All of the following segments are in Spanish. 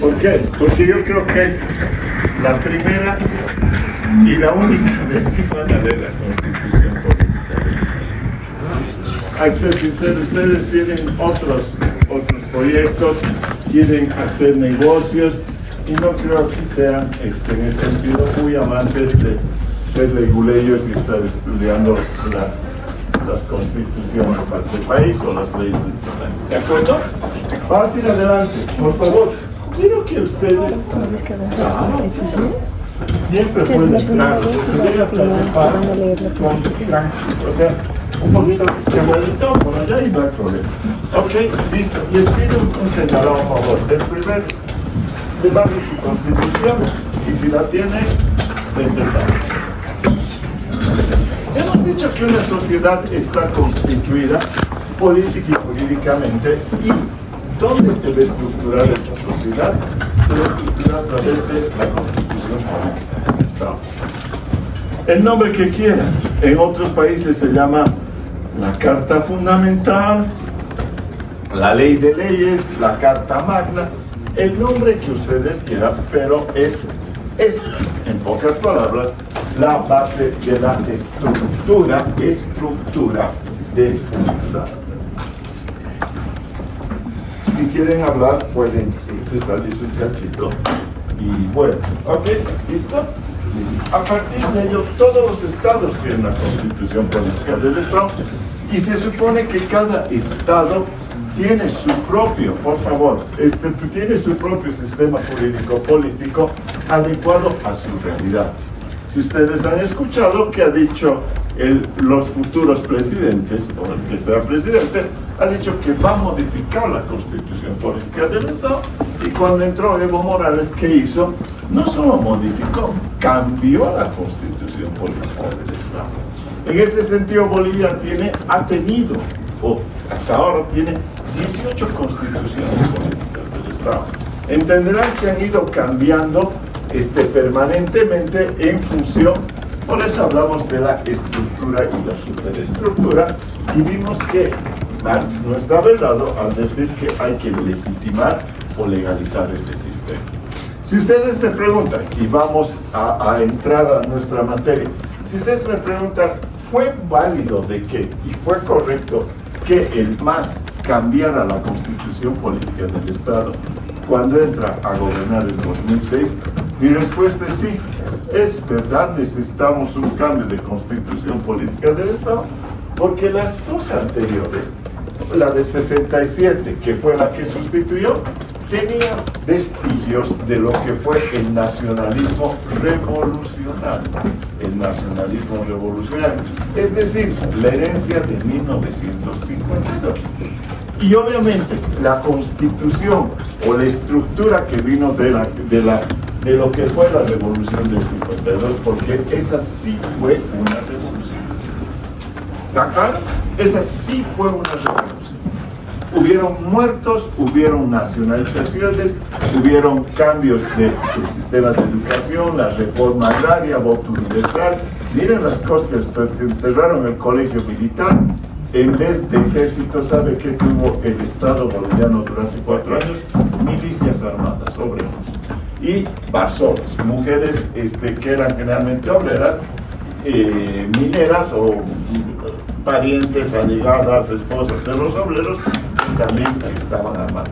¿Por qué? Porque yo creo que es la primera y la única vez que van a leer la Constitución Política del Estado. Hay que ser sincero, ustedes tienen otros proyectos, quieren hacer negocios y no creo que sean en ese sentido muy amantes de ser leguleyos y estar estudiando las constituciones de este país o las leyes de este país. ¿De acuerdo? Vamos a ir adelante, por favor. Quiero que ustedes siempre pueden entrar, o sea, un poquito calladito por allá y no hay problema. Ok, listo. Les pido un señalado a favor. El primer debate de su constitución y si la tiene, empezamos. Hemos dicho que una sociedad está constituida política y jurídicamente, y ¿dónde se ve estructurar esa sociedad? Se ve estructurar a través de la Constitución Política del Estado. El nombre que quieran, en otros países se llama la Carta Fundamental, la Ley de Leyes, la Carta Magna, el nombre que ustedes quieran, pero es en pocas palabras, la base de la estructura de un Estado. Si quieren hablar, pueden salirse un cachito. Y bueno, ok, ¿listo? A partir de ello, todos los estados tienen la Constitución Política del Estado y se supone que cada estado tiene su propio, por favor, tiene su propio sistema jurídico-político adecuado a su realidad. Si ustedes han escuchado que ha dicho los futuros presidentes, o el que sea presidente, ha dicho que va a modificar la Constitución Política del Estado, y cuando entró Evo Morales, ¿qué hizo? No solo modificó, cambió la Constitución Política del Estado. En ese sentido, Bolivia ha tenido, o hasta ahora tiene 18 constituciones políticas del Estado. Entenderán que han ido cambiando permanentemente en función, por eso hablamos de la estructura y la superestructura, y vimos que Marx no estaba errado al decir que hay que legitimar o legalizar ese sistema. Si ustedes me preguntan, y vamos a entrar a nuestra materia, si ustedes me preguntan, ¿fue válido de qué y fue correcto que el MAS cambiara la Constitución Política del Estado cuando entra a gobernar en 2006? Mi respuesta es sí, es verdad, necesitamos un cambio de Constitución Política del Estado, porque las dos anteriores, la del 67, que fue la que sustituyó, tenía vestigios de lo que fue el nacionalismo revolucionario. El nacionalismo revolucionario, es decir, la herencia de 1952. Y obviamente la Constitución o la estructura que vino de lo que fue la revolución del 52, porque esa sí fue una revolución. ¿Está claro? Esa sí fue una revolución. Hubieron muertos, hubieron nacionalizaciones, hubieron cambios del sistema de educación, la reforma agraria, voto universal. Miren las cosas, se cerraron el colegio militar. En vez de ejército, ¿sabe qué tuvo el Estado boliviano durante 4 años? Milicias armadas, obreros. Y barzonas, mujeres que eran generalmente obreras, mineras o parientes, allegadas, esposas de los obreros, y también estaban armados.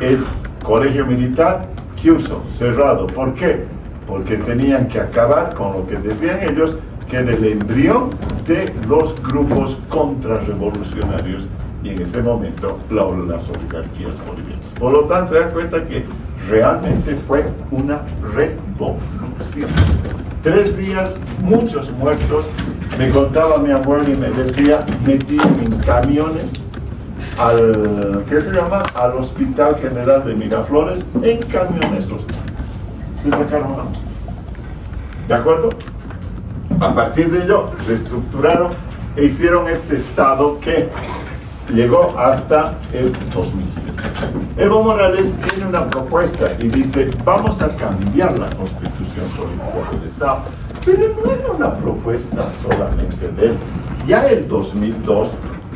El colegio militar, Kyuso, cerrado. ¿Por qué? Porque tenían que acabar con lo que decían ellos, que era el embrión de los grupos contrarrevolucionarios, y en ese momento las oligarquías bolivianas. Por lo tanto, se dan cuenta que realmente fue una revolución. 3 días, muchos muertos. Me contaba mi abuelo y me decía, metían en camiones al Hospital General de Miraflores, en camiones se sacaron a. ¿De acuerdo? A partir de ello, reestructuraron e hicieron este Estado que llegó hasta el 2007. Evo Morales tiene una propuesta y dice, vamos a cambiar la Constitución Política del Estado. Pero no era una propuesta solamente de él. Ya en 2002,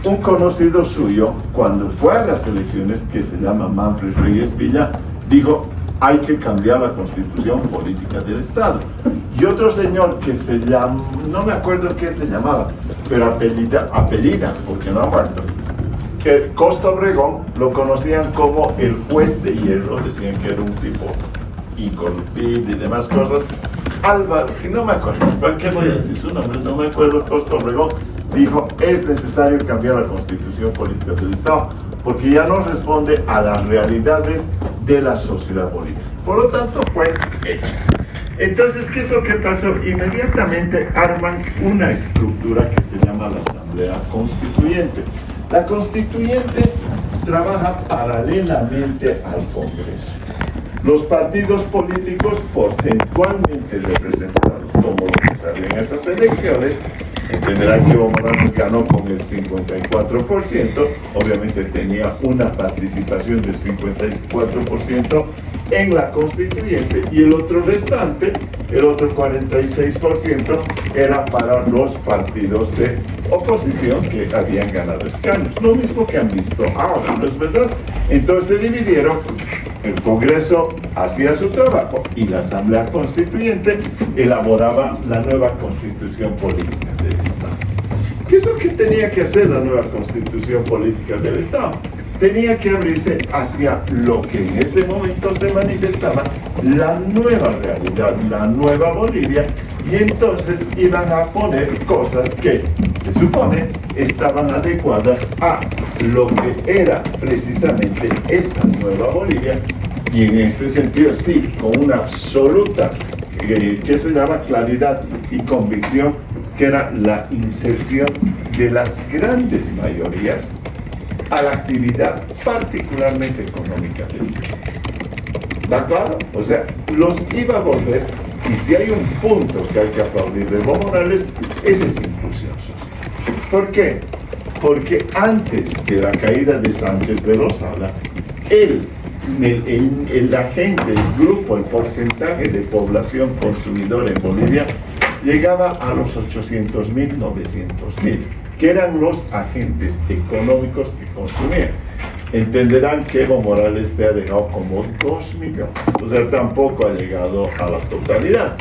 un conocido suyo, cuando fue a las elecciones, que se llama Manfred Reyes Villa, dijo, hay que cambiar la constitución política del Estado. Y otro señor que se llama, no me acuerdo qué se llamaba, pero apellida, porque no ha muerto, que Costa Obregón lo conocían como el juez de hierro, decían que era un tipo incorruptible y demás cosas. Álvaro, que no me acuerdo, ¿para qué voy a decir su nombre? No me acuerdo. Costa Obregón dijo, es necesario cambiar la constitución política del Estado, porque ya no responde a las realidades de la sociedad boliviana. Por lo tanto, fue hecho. Entonces, ¿qué es lo que pasó? Inmediatamente arman una estructura que se llama la Asamblea Constituyente. La Constituyente trabaja paralelamente al Congreso. Los partidos políticos porcentualmente representados, como lo que salió en esas elecciones, entenderán que Evo Morales ganó con el 54%, obviamente tenía una participación del 54% en la constituyente, y el otro restante, el otro 46%, era para los partidos de oposición que habían ganado escaños. Lo mismo que han visto ahora, ¿no es verdad? Entonces se dividieron. El Congreso hacía su trabajo y la Asamblea Constituyente elaboraba la nueva Constitución Política del Estado. ¿Qué es lo que tenía que hacer la nueva Constitución Política del Estado? Tenía que abrirse hacia lo que en ese momento se manifestaba la nueva realidad, la nueva Bolivia, y entonces iban a poner cosas que se supone estaban adecuadas a lo que era precisamente esa nueva Bolivia, y en este sentido sí, con una absoluta que se llama claridad y convicción, que era la inserción de las grandes mayorías a la actividad particularmente económica de este país. ¿Está claro? O sea, los iba a volver, y si hay un punto que hay que aplaudir de Evo Morales, es esa inclusión social. ¿Por qué? Porque antes de la caída de Sánchez de Lozada, la gente, el grupo, el porcentaje de población consumidora en Bolivia llegaba a los 800.000, 900.000, que eran los agentes económicos que consumían. Entenderán que Evo Morales te ha dejado como 2 millones, o sea, tampoco ha llegado a la totalidad,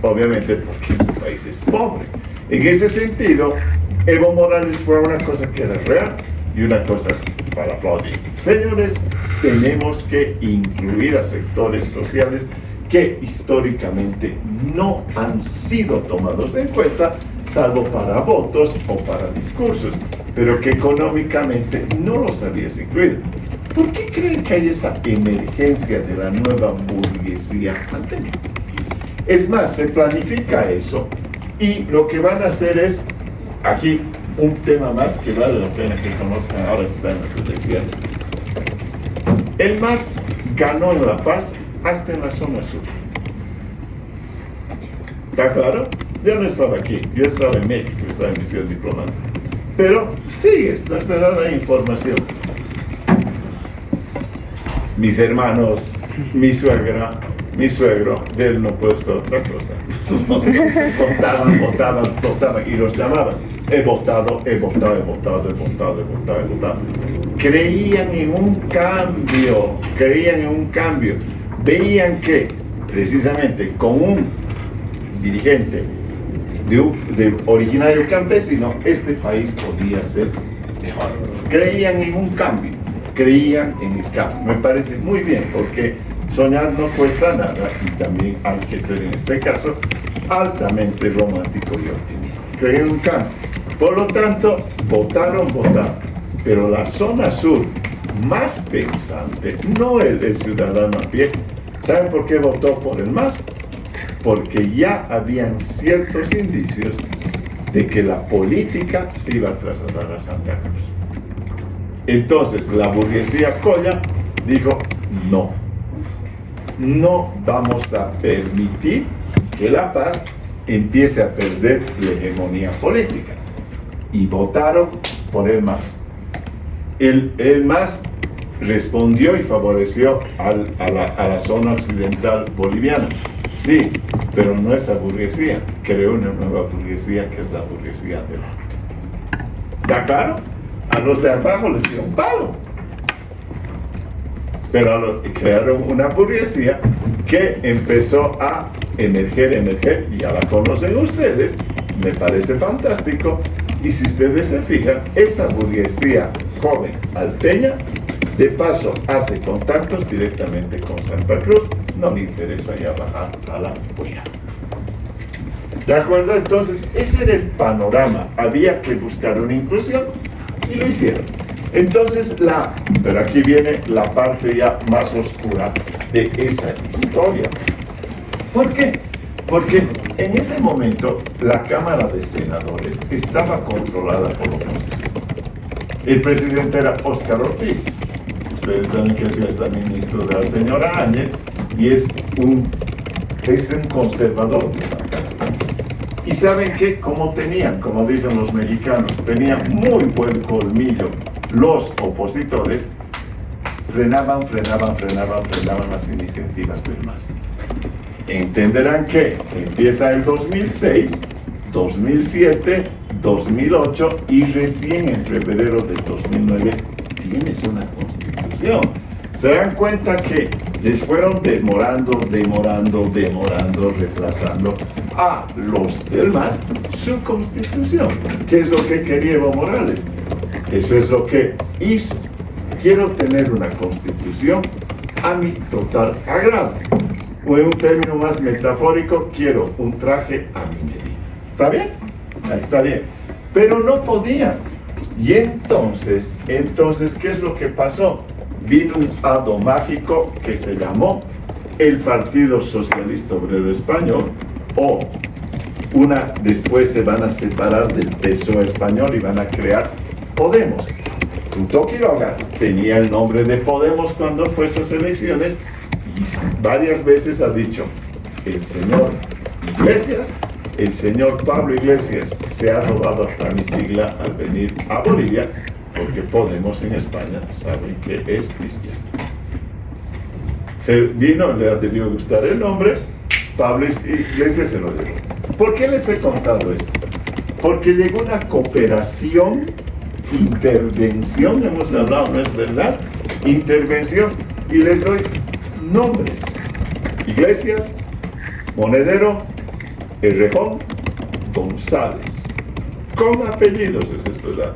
obviamente porque este país es pobre. En ese sentido, Evo Morales fue una cosa que era real y una cosa para aplaudir. Señores, tenemos que incluir a sectores sociales que históricamente no han sido tomados en cuenta, salvo para votos o para discursos, pero que económicamente no los habías incluido. ¿Por qué creen que hay esa emergencia de la nueva burguesía anterior? Es más, se planifica eso, y lo que van a hacer es, aquí, un tema más que vale la pena que conozcan ahora que están en las elecciones. El MAS ganó en La Paz hasta en la zona sur. ¿Está claro? Yo no estaba aquí, yo estaba en México, estaba en misión diplomática. Pero sí, es la verdad, hay información. Mis hermanos, mi suegra, mi suegro, de él no puedo esperar otra cosa. Votaban y los llamabas. He votado. Creían en un cambio. Veían que, precisamente, con un dirigente de originario campesino, este país podía ser mejor. Creían en un cambio, creían en el cambio. Me parece muy bien, porque soñar no cuesta nada, y también hay que ser, en este caso, altamente romántico y optimista. Creían en un cambio. Por lo tanto, votaron, pero la zona sur más pensante, no el ciudadano a pie, ¿saben por qué votó por el MAS? Porque ya habían ciertos indicios de que la política se iba a trasladar a Santa Cruz. Entonces, la burguesía colla dijo, no vamos a permitir que La Paz empiece a perder la hegemonía política. Y votaron por el MAS. El MAS respondió y favoreció a la zona occidental boliviana. Sí, pero no esa burguesía. Creó una nueva burguesía, que es la burguesía del norte. ¿Está claro? A los de abajo les dio un palo. pero crearon una burguesía que empezó a emerger, y ya la conocen ustedes, me parece fantástico, y si ustedes se fijan, esa burguesía joven alteña, de paso, hace contactos directamente con Santa Cruz, no le interesa ya bajar a la huella. ¿De acuerdo? Entonces, ese era el panorama, había que buscar una inclusión, y lo hicieron. Entonces, pero aquí viene la parte ya más oscura de esa historia. ¿Por qué? Porque en ese momento la Cámara de Senadores estaba controlada por la oposición. El presidente era Óscar Ortiz. Ustedes saben que es hasta ministro de la señora Áñez y es un conservador. Y saben que como dicen los mexicanos, tenían muy buen colmillo los opositores, frenaban las iniciativas del MAS. Entenderán que empieza el 2006, 2007, 2008 y recién en febrero del 2009 tienes una constitución. Se dan cuenta que les fueron demorando, retrasando a los del MAS su constitución. ¿Qué es lo que quería Evo Morales? Eso es lo que hizo. Quiero tener una constitución a mi total agrado. O en un término más metafórico, quiero un traje a mi medida. ¿Está bien? Ahí está bien. Pero no podía. Y entonces, ¿qué es lo que pasó? Vino un hado mágico que se llamó el Partido Socialista Obrero Español, o después se van a separar del PSOE español y van a crear Podemos. Tuto Quiroga tenía el nombre de Podemos cuando fue esas elecciones y varias veces ha dicho, el señor Iglesias, el señor Pablo Iglesias se ha robado hasta mi sigla al venir a Bolivia, porque Podemos en España saben que es cristiano. Se vino, le debió gustar el nombre, Pablo Iglesias se lo llevó. ¿Por qué les he contado esto? Porque llegó una cooperación, intervención, hemos hablado, ¿no es verdad? Intervención, y les doy nombres: Iglesias, Monedero, Errejón, González, con apellidos es esto, ¿verdad?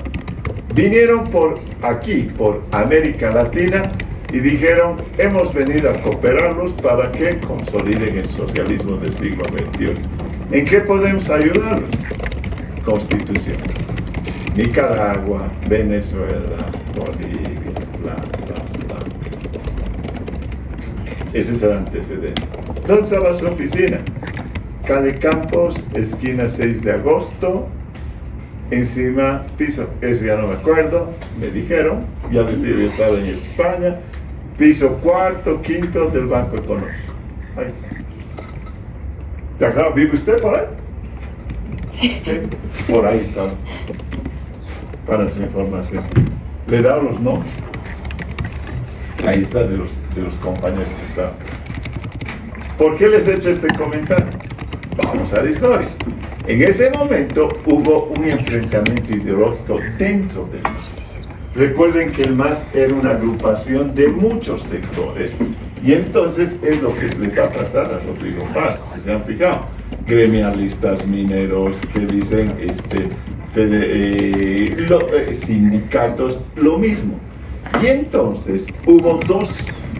Vinieron por aquí, por América Latina, y dijeron, hemos venido a cooperarlos para que consoliden el socialismo del siglo XXI. ¿En qué podemos ayudarlos? Constitución. Nicaragua, Venezuela, Bolivia, bla, bla, bla. Ese es el antecedente. ¿Dónde estaba su oficina? Calle Campos, esquina 6 de agosto, encima, piso, eso ya no me acuerdo, me dijeron, ya les digo, yo estaba en España, piso cuarto, quinto del Banco Económico. Ahí está. ¿De acá vive usted por ahí? Sí. Por ahí está. Para su información. Le he dado los nombres. Ahí está de los compañeros que estaban. ¿Por qué les he hecho este comentario? Vamos a la historia. En ese momento hubo un enfrentamiento ideológico dentro del MAS. Recuerden que el MAS era una agrupación de muchos sectores y entonces es lo que le va a pasar a Rodrigo Paz, si se han fijado. Gremialistas, mineros, que dicen sindicatos, lo mismo. Y entonces hubo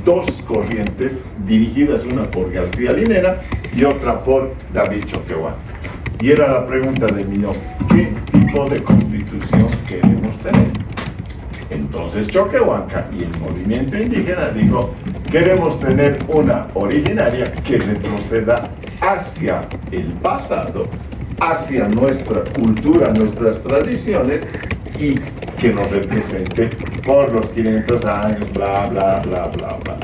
dos corrientes dirigidas, una por García Linera y otra por David Choquehuanca. Y era la pregunta de Minó, ¿qué tipo de constitución queremos tener? Entonces Choquehuanca y el movimiento indígena dijo, queremos tener una originaria que retroceda hacia el pasado, hacia nuestra cultura, nuestras tradiciones y que nos represente por los 500 años, bla, bla, bla, bla, bla.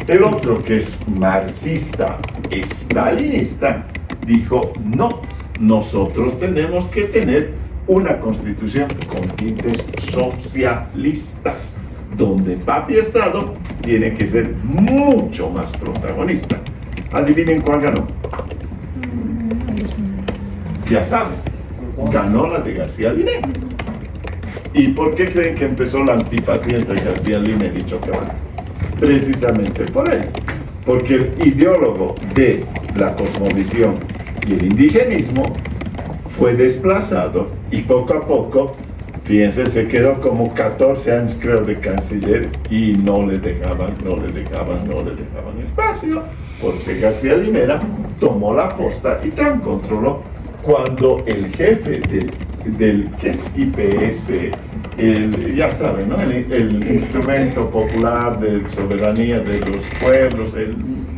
El otro, que es marxista, estalinista, dijo, no, nosotros tenemos que tener una constitución con tintes socialistas, donde papi Estado tiene que ser mucho más protagonista. Adivinen cuál ganó. Ya saben, ganó la de García Linera. ¿Y por qué creen que empezó la antipatía entre García Linera y Choquehuanca? precisamente por él, porque el ideólogo de la cosmovisión y el indigenismo fue desplazado y poco a poco, fíjense, se quedó como 14 años creo de canciller y no le dejaban espacio, porque García Linera tomó la posta y tan controló cuando el jefe del ¿qué es IPS? Ya saben, ¿no? El Instrumento Popular de Soberanía de los Pueblos, el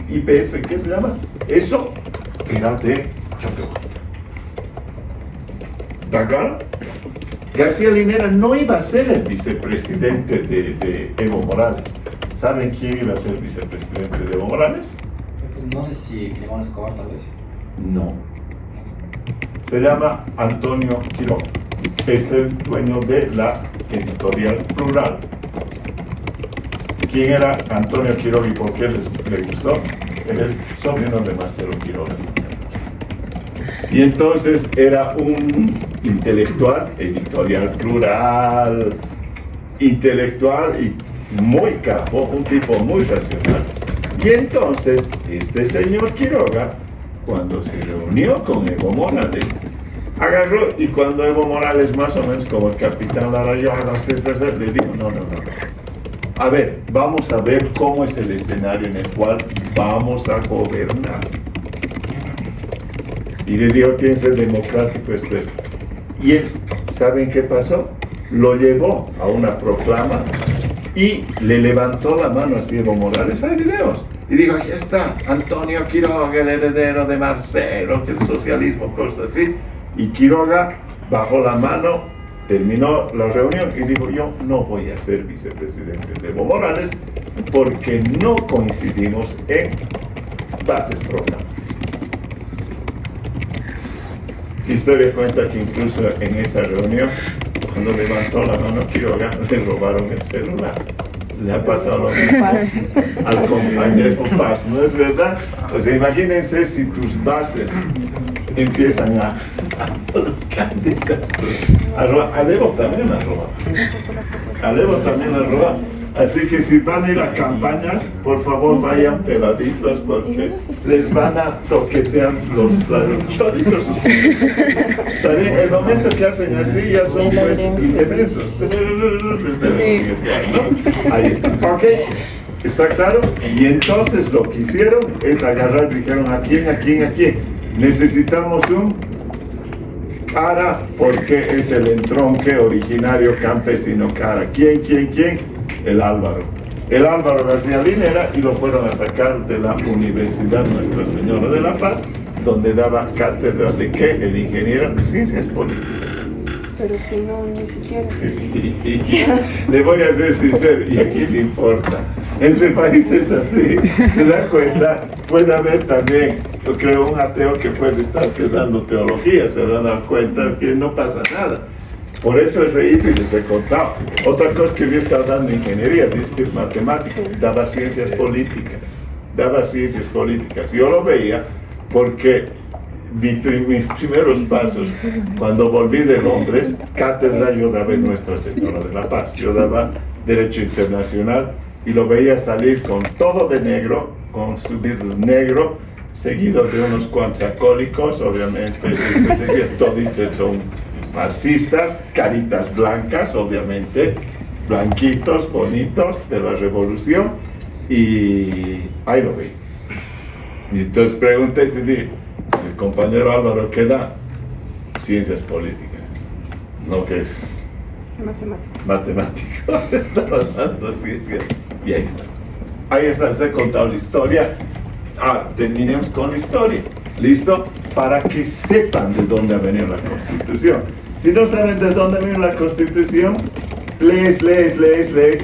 IPS, ¿qué se llama? Eso era de Choquehuanca. ¿Está claro? García Linera no iba a ser el vicepresidente de Evo Morales. ¿Saben quién iba a ser vicepresidente de Evo Morales? No sé si Filemón Escobar tal vez. No. Se llama Antonio Quiroga. Es el dueño de la editorial Plural. ¿Quién era Antonio Quiroga y por qué le gustó? Era el sobrino de Marcelo Quiroga. Y entonces era un intelectual, editorial Plural, intelectual y muy capo, un tipo muy racional. Y entonces este señor Quiroga, cuando se reunió con Evo Morales, agarró y cuando Evo Morales más o menos como el capitán Lara, le dijo, no. A ver, vamos a ver cómo es el escenario en el cual vamos a gobernar. Y le dijo, tiene que ser democrático esto. Y él, ¿saben qué pasó? Lo llevó a una proclama y le levantó la mano así Evo Morales. Hay videos. Y dijo, aquí está, Antonio Quiroga, el heredero de Marcelo, que el socialismo, cosas así. Y Quiroga bajó la mano, terminó la reunión y dijo, yo no voy a ser vicepresidente de Evo Morales porque no coincidimos en bases programáticas. La historia cuenta que incluso en esa reunión, cuando levantó la mano Quiroga, le robaron el celular. Le ha pasado lo mismo al compañero Paz, ¿no es verdad? Pues imagínense si tus bases empiezan a los candidatos a robar. A Evo también a robar. A Evo también a robar. Así que si van a ir a campañas, por favor vayan peladitos porque les van a toquetear los toditos. También el momento que hacen así ya son pues indefensos. ¿No? Ahí está. Ok. ¿Está claro? Y entonces lo que hicieron es agarrar, dijeron, ¿a quién? Necesitamos un cara, porque es el entronque originario campesino cara. ¿Quién? El Álvaro García Linera, y lo fueron a sacar de la Universidad Nuestra Señora de la Paz, donde daba cátedra de ¿qué? El ingeniero de ciencias políticas. Pero si no, ni siquiera. Sí. Le voy a ser sincero, ¿y a quién le importa? En ese país es así. ¿Se da cuenta? Puede haber también, yo creo, un ateo que puede estar dando teología, se van a dar cuenta que no pasa nada. Por eso es reído y les he contado. Otra cosa que yo estaba dando ingeniería, dice que es matemática, daba ciencias políticas. Yo lo veía porque mis primeros pasos, cuando volví de Londres, cátedra yo daba en Nuestra Señora de la Paz. Yo daba Derecho Internacional y lo veía salir con todo de negro, con subidos negro, seguido de unos cuantos alcohólicos, obviamente, decía, toditos son marxistas, caritas blancas, obviamente, blanquitos, bonitos, de la revolución, y ahí lo vi. Y entonces pregunté si dije, el compañero Álvaro, ¿qué da? Ciencias políticas, no que es matemático, estaba dando ciencias, y ahí está, les he contado la historia. Terminemos con la historia, ¿listo? Para que sepan de dónde ha venido la Constitución. Si no saben de dónde viene la Constitución, lees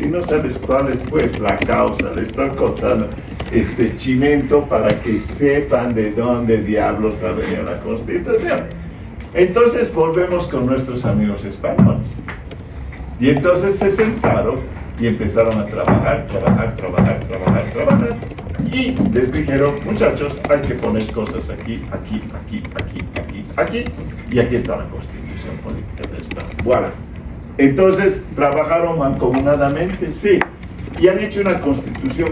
y no sabes cuál es pues la causa. Les estoy contando este chimento para que sepan de dónde diablos ha venido la Constitución. Entonces volvemos con nuestros amigos españoles. Y entonces se sentaron y empezaron a trabajar. Y les dijeron, muchachos, hay que poner cosas aquí, y aquí está la Constitución Política del Estado. Voilà. Entonces, ¿trabajaron mancomunadamente? Sí. y han hecho una constitución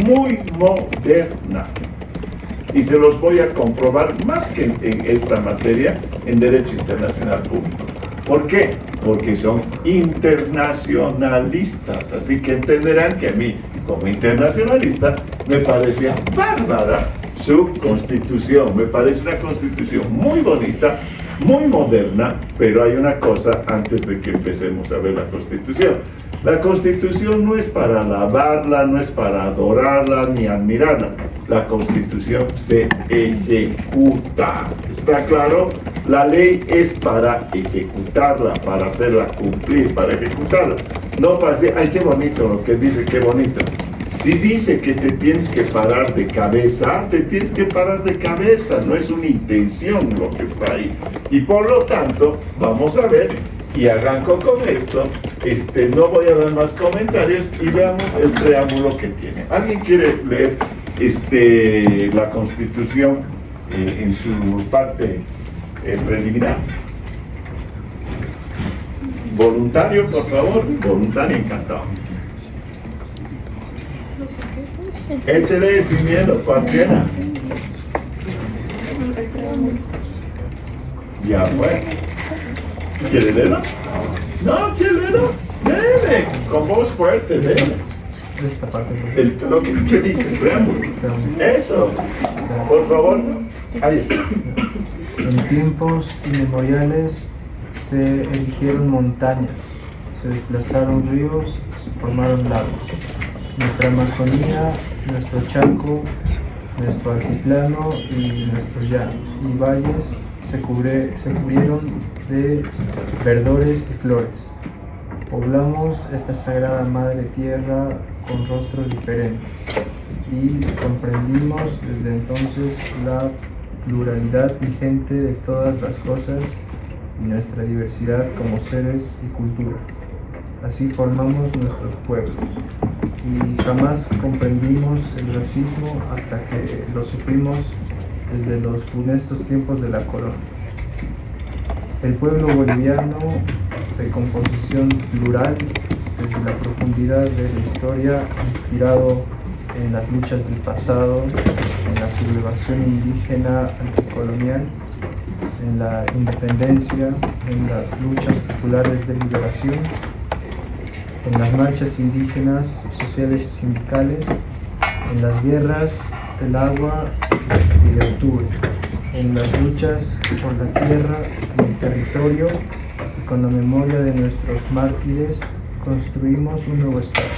muy moderna. Y se los voy a comprobar más que en esta materia, en Derecho Internacional Público. ¿Por qué? Porque son internacionalistas, así que entenderán que a mí, como internacionalista, me parece bárbara su constitución. Me parece una constitución muy bonita, muy moderna, pero hay una cosa antes de que empecemos a ver la constitución. La constitución no es para alabarla, no es para adorarla ni admirarla. La constitución se ejecuta. ¿Está claro? La ley es para ejecutarla, para hacerla cumplir, para ejecutarla. No para decir, ay, qué bonito lo que dice, qué bonito. Si dice que te tienes que parar de cabeza, te tienes que parar de cabeza. No es una intención lo que está ahí. Y por lo tanto, vamos a ver, y arranco con esto. No voy a dar más comentarios y veamos el preámbulo que tiene. ¿Alguien quiere leer la Constitución en su parte preliminar? Voluntario, por favor. Voluntario, encantado. Échele sin miedo, cualquiera. Ya pues. ¿Quiere leerlo? No, ¿quiere leerlo? Dele, con voz fuerte, dele. Esta parte. ¿Qué dice el preámbulo? Eso, por favor. Ahí está. En tiempos inmemoriales se erigieron montañas, se desplazaron ríos, se formaron lagos. Nuestra Amazonía, nuestro Chaco, nuestro altiplano y nuestros llanos y valles se cubrieron de verdores y flores. Poblamos esta sagrada madre tierra con rostros diferentes y comprendimos desde entonces la pluralidad vigente de todas las cosas y nuestra diversidad como seres y cultura. Así formamos nuestros pueblos y jamás comprendimos el racismo hasta que lo sufrimos desde los funestos tiempos de la colonia. El pueblo boliviano, de composición plural, desde la profundidad de la historia, inspirado en las luchas del pasado, en la sublevación indígena anticolonial, en la independencia, en las luchas populares de liberación, en las marchas indígenas, sociales y sindicales, en las guerras del agua y de octubre, en las luchas por la tierra y el territorio, y con la memoria de nuestros mártires construimos un nuevo Estado.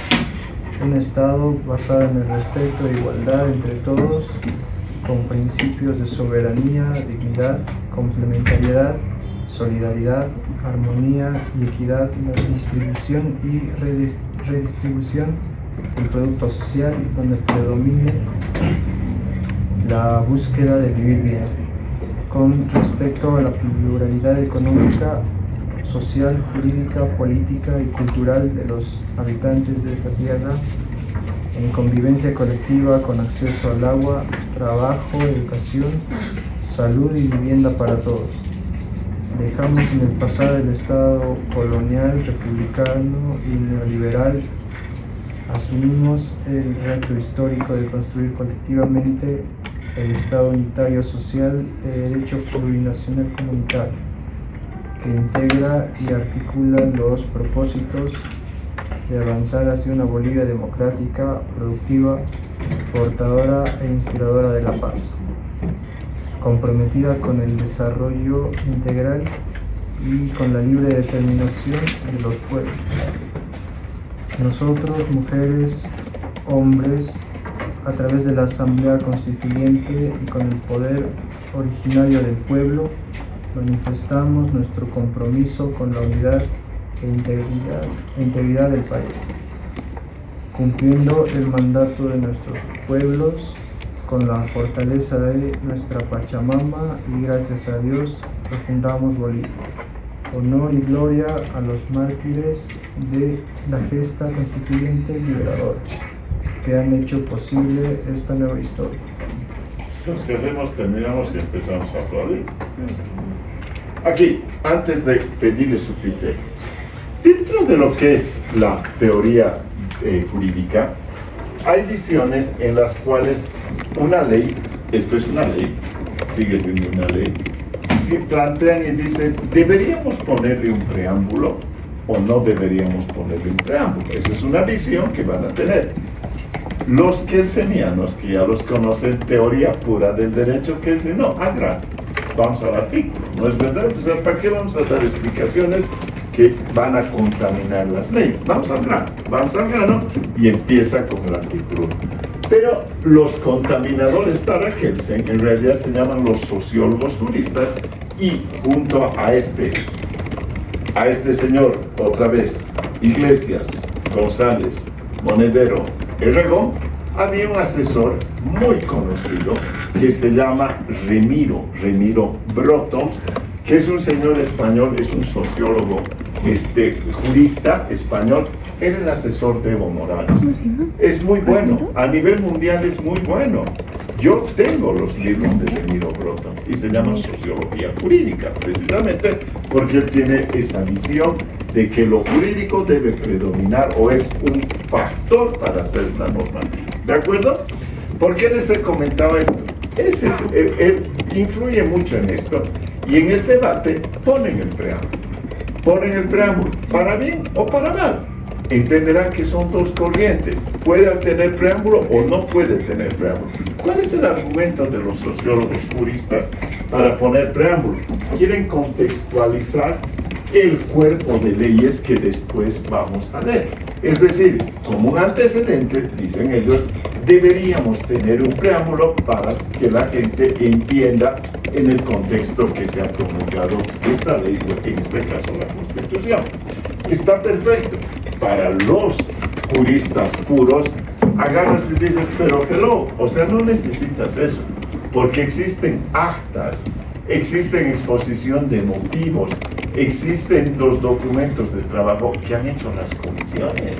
Un Estado basado en el respeto e igualdad entre todos, con principios de soberanía, dignidad, complementariedad, solidaridad, armonía y equidad en la distribución y redistribución del producto social, donde predomine la búsqueda de vivir bien, con respecto a la pluralidad económica, social, jurídica, política y cultural de los habitantes de esta tierra, en convivencia colectiva con acceso al agua, trabajo, educación, salud y vivienda para todos. Dejamos en el pasado el Estado colonial, republicano y neoliberal. Asumimos el reto histórico de construir colectivamente el Estado unitario social de derecho plurinacional comunitario, que integra y articula los propósitos de avanzar hacia una Bolivia democrática, productiva, portadora e inspiradora de la paz, comprometida con el desarrollo integral y con la libre determinación de los pueblos. Nosotros, mujeres, hombres, a través de la Asamblea Constituyente y con el poder originario del pueblo, manifestamos nuestro compromiso con la unidad e integridad del país, cumpliendo el mandato de nuestros pueblos con la fortaleza de nuestra Pachamama, y gracias a Dios refundamos Bolivia. Honor y gloria a los mártires de la gesta constituyente liberadora que han hecho posible esta nueva historia. Entonces, ¿qué hacemos? Terminamos y empezamos a aplaudir. Aquí, antes de pedirle su criterio, dentro de lo que es la teoría jurídica, hay visiones en las cuales una ley, esto es una ley, sigue siendo una ley, si plantean y dicen, ¿deberíamos ponerle un preámbulo o no deberíamos ponerle un preámbulo? Esa es una visión que van a tener. Los kelsenianos, que ya los conocen, teoría pura del derecho kelseniano, vamos al artículo, ¿no es verdad? O sea, ¿para qué vamos a dar explicaciones que van a contaminar las leyes? Vamos al grano, y empieza con el artículo 1. Pero los contaminadores para Kelsen en realidad se llaman los sociólogos juristas, y junto a este señor, otra vez, Iglesias, González, Monedero, Herregón, había un asesor muy conocido que se llama Remiro Brotons, que es un señor español, es un sociólogo, jurista español. Era el asesor de Evo Morales. Es muy bueno, a nivel mundial es muy bueno. Yo tengo los libros de Remiro Brotons y se llaman Sociología Jurídica, precisamente porque él tiene esa visión de que lo jurídico debe predominar o es un factor para hacer la normativa. ¿De acuerdo? ¿Por qué les comentaba esto? Él influye mucho en esto, y en el debate ponen el preámbulo, para bien o para mal. Entenderán que son dos corrientes, puede tener preámbulo o no puede tener preámbulo. ¿Cuál es el argumento de los sociólogos juristas para poner preámbulo? Quieren contextualizar el cuerpo de leyes que después vamos a leer. Es decir, como un antecedente, dicen ellos, deberíamos tener un preámbulo para que la gente entienda en el contexto que se ha promulgado esta ley, en este caso la Constitución. Está perfecto. Para los juristas puros, agarras y dices, pero hello, o sea, no necesitas eso, porque existen actas, existen exposición de motivos, existen los documentos de trabajo que han hecho las comisiones.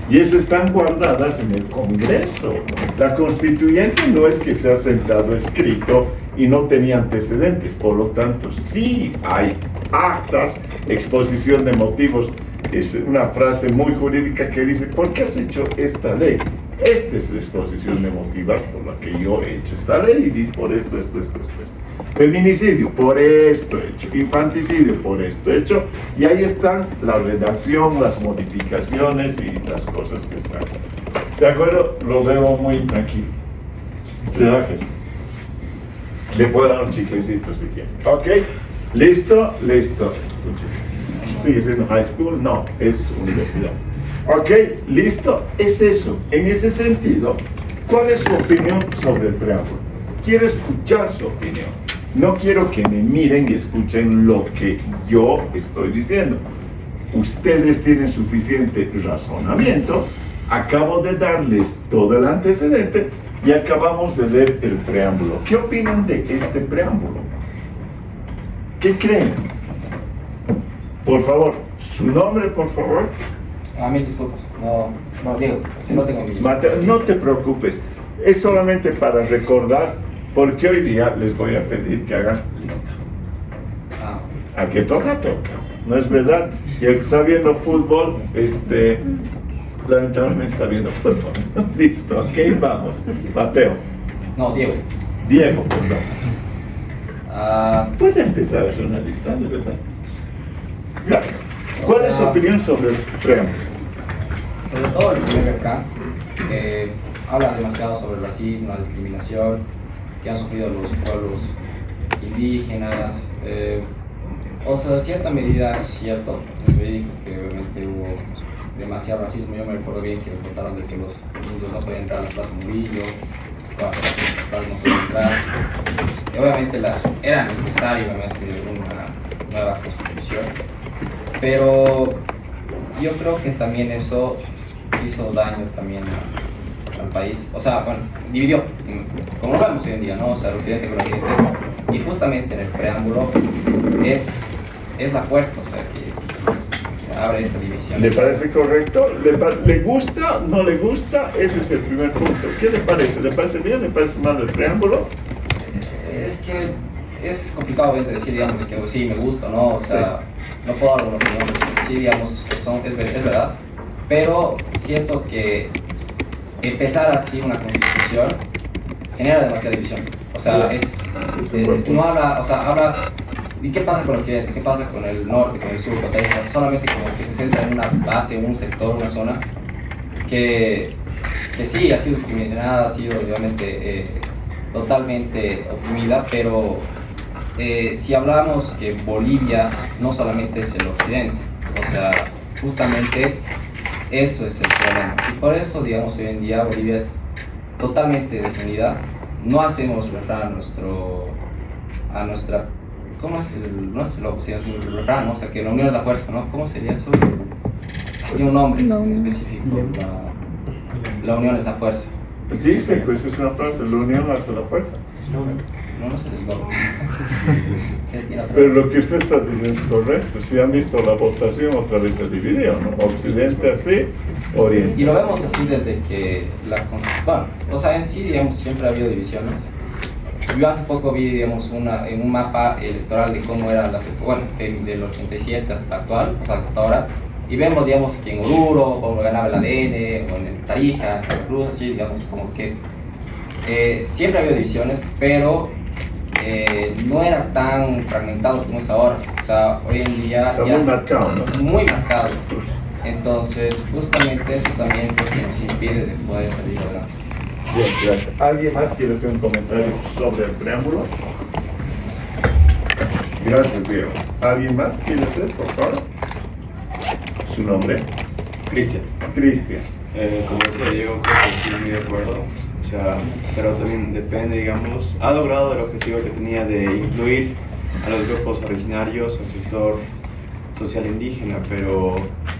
Y eso están guardadas en el Congreso. La Constituyente no es que se ha sentado escrito y no tenía antecedentes. Por lo tanto, sí hay actas, exposición de motivos. Es una frase muy jurídica que dice, ¿por qué has hecho esta ley? Esta es la exposición de motivos por la que yo he hecho esta ley, y dice por esto. Feminicidio, por esto hecho. Infanticidio, por esto hecho. Y ahí están la redacción, las modificaciones y las cosas que están. ¿De acuerdo? Lo veo muy tranquilo. Relájese. Le puedo dar un chiclecito si quiere. ¿Ok? ¿Listo? ¿Sigue siendo high school? No, es universidad. ¿Ok? ¿Listo? Es eso. En ese sentido, ¿cuál es su opinión sobre el preámbulo? Quiero escuchar su opinión. No quiero que me miren y escuchen lo que yo estoy diciendo. Ustedes tienen suficiente razonamiento. Acabo de darles todo el antecedente y acabamos de leer el preámbulo. ¿Qué opinan de este preámbulo? ¿Qué creen? Por favor, su nombre, por favor. Mil disculpas. No, Diego, es que no tengo mi... Mateo, no te preocupes. Es solamente para recordar, porque hoy día les voy a pedir que hagan lista. Al que toca, ¿no es verdad? Y el que está viendo fútbol, lamentablemente está viendo fútbol. Listo, ok, vamos. Mateo. No, Diego. Diego, perdón. Puede empezar a hacer una lista, de verdad. Gracias. ¿Cuál es su opinión sobre el preámbulo? Sobre todo el primer refrán, que habla demasiado sobre el racismo, la discriminación que han sufrido los pueblos indígenas. O sea, en cierta medida es cierto, es verídico que obviamente hubo demasiado racismo. Yo me recuerdo bien que me contaron de que los indios no podían entrar a la Plaza Murillo, todas las plazas no podían entrar. Y obviamente era necesario obviamente una nueva constitución, pero yo creo que también eso hizo daño también al país. O sea, bueno, dividió, como lo vemos hoy en día, ¿no? O sea, el occidente con el oriente, y justamente en el preámbulo es la puerta, o sea, que abre esta división. ¿Le parece correcto? ¿Le gusta? ¿No le gusta? Ese es el primer punto. ¿Qué le parece? ¿Le parece bien? ¿Le parece mal el preámbulo? Es que es complicado decir, digamos, de que sí, me gusta, ¿no? O sea, sí. No puedo dar una opinión, sí, digamos, es verdad, pero siento que empezar así una constitución genera demasiada división. O sea, no habla, o sea, habla, ¿y qué pasa con el occidente? ¿Qué pasa con el norte, con el sur? Solamente como que se centra en una base, un sector, una zona que sí ha sido discriminada, ha sido obviamente totalmente oprimida, pero si hablamos que Bolivia no solamente es el occidente, o sea, justamente eso es el problema. Y por eso, digamos, hoy en día Bolivia es totalmente desunida. No hacemos refrán a nuestra, ¿cómo es no es lo que el refrán, ¿no? O sea, que la unión es la fuerza, ¿no? ¿Cómo sería eso? Tiene un nombre específico, la unión es la fuerza. Dice, pues es una frase, la unión hace la fuerza. No sé si Pero lo que usted está diciendo es correcto. Si han visto la votación, otra vez se dividió, ¿no? Occidente así, Oriente. Y lo vemos así desde que la Constitución, o sea, en sí, digamos, siempre ha habido divisiones. Yo hace poco vi, digamos, en un mapa electoral de cómo era del 87 hasta actual, o sea, hasta ahora, y vemos, digamos, que en Oruro, cómo ganaba el ADN, o en Tarija, en Santa Cruz, así, digamos, como que siempre ha habido divisiones, pero no era tan fragmentado como es ahora. O sea, hoy en día está ya muy marcado, ¿no? Muy marcado. Entonces, justamente eso también es lo que nos impide de poder salir adelante. Bien, gracias. ¿Alguien más quiere hacer un comentario sobre el preámbulo? Gracias, Diego. ¿Alguien más quiere hacer, por favor? ¿Su nombre? Cristian. Cristian. Como decía Diego, creo que estoy muy de acuerdo. O sea, pero también depende, digamos, ha logrado el objetivo que tenía de incluir a los grupos originarios, al sector social indígena, pero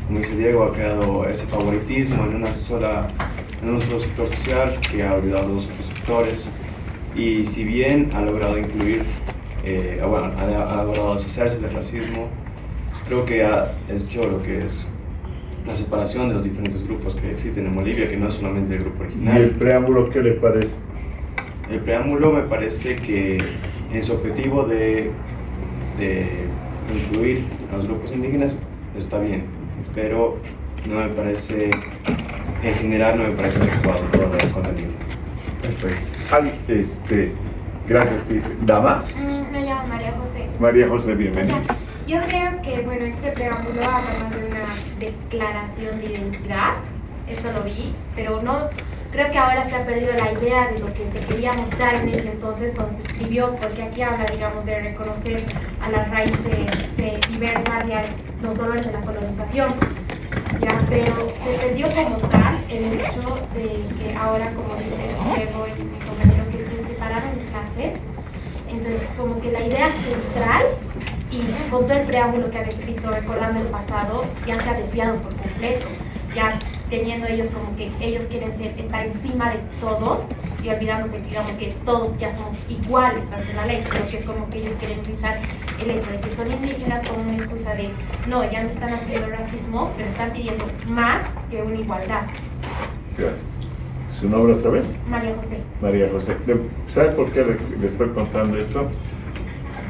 como dice Diego, ha creado ese favoritismo en un solo sector social que ha olvidado los otros sectores. Y si bien ha logrado incluir, ha logrado deshacerse del racismo, creo que ha hecho lo que es la separación de los diferentes grupos que existen en Bolivia, que no es solamente el grupo ¿Y original. el preámbulo qué le parece? El preámbulo me parece que en su objetivo de incluir a los grupos indígenas está bien, pero no me parece, en general no me parece adecuado todo el contenido. Perfecto. Gracias, Cristian. ¿Dama? Me llamo María José. María José, bienvenida. Yo creo que, bueno, este preámbulo habla más de una declaración de identidad, eso lo vi, pero no, creo que ahora se ha perdido la idea de lo que se quería mostrar en ese entonces cuando se escribió, porque aquí habla, digamos, de reconocer a las raíces diversas y a los dolores de la colonización, ya, pero se perdió como tal el hecho de que ahora, como dice Diego y mi compañero, que se separaron clases, entonces como que la idea central y con todo el preámbulo que han escrito recordando el pasado ya se ha desviado por completo, ya teniendo ellos como que ellos quieren estar encima de todos y olvidándose, digamos, que todos ya somos iguales ante la ley, pero que es como que ellos quieren utilizar el hecho de que son indígenas como una excusa de no, ya no están haciendo racismo, pero están pidiendo más que una igualdad. Gracias. ¿Su nombre otra vez? María José. María José. ¿Sabe por qué le estoy contando esto?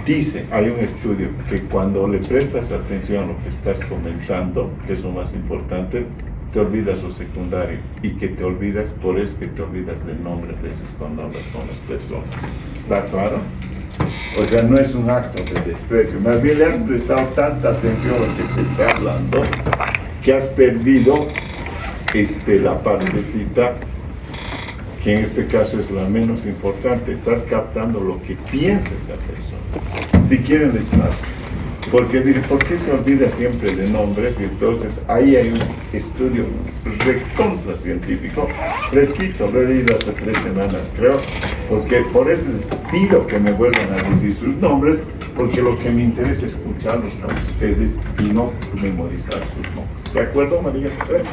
Dice, hay un estudio que cuando le prestas atención a lo que estás comentando, que es lo más importante, te olvidas lo secundario y que te olvidas, por eso que te olvidas del nombre a veces cuando hablas con las personas. ¿Está claro? O sea, no es un acto de desprecio, más bien le has prestado tanta atención a lo que te está hablando que has perdido la partecita que en este caso es la menos importante. Estás captando lo que piensa esa persona. Si quieren les paso. Porque dice, ¿por qué se olvida siempre de nombres? Y entonces ahí hay un estudio recontra científico, fresquito, lo he leído hace 3 semanas creo, porque por eso les pido que me vuelvan a decir sus nombres, porque lo que me interesa es escucharlos a ustedes y no memorizar sus nombres. ¿De acuerdo, María José?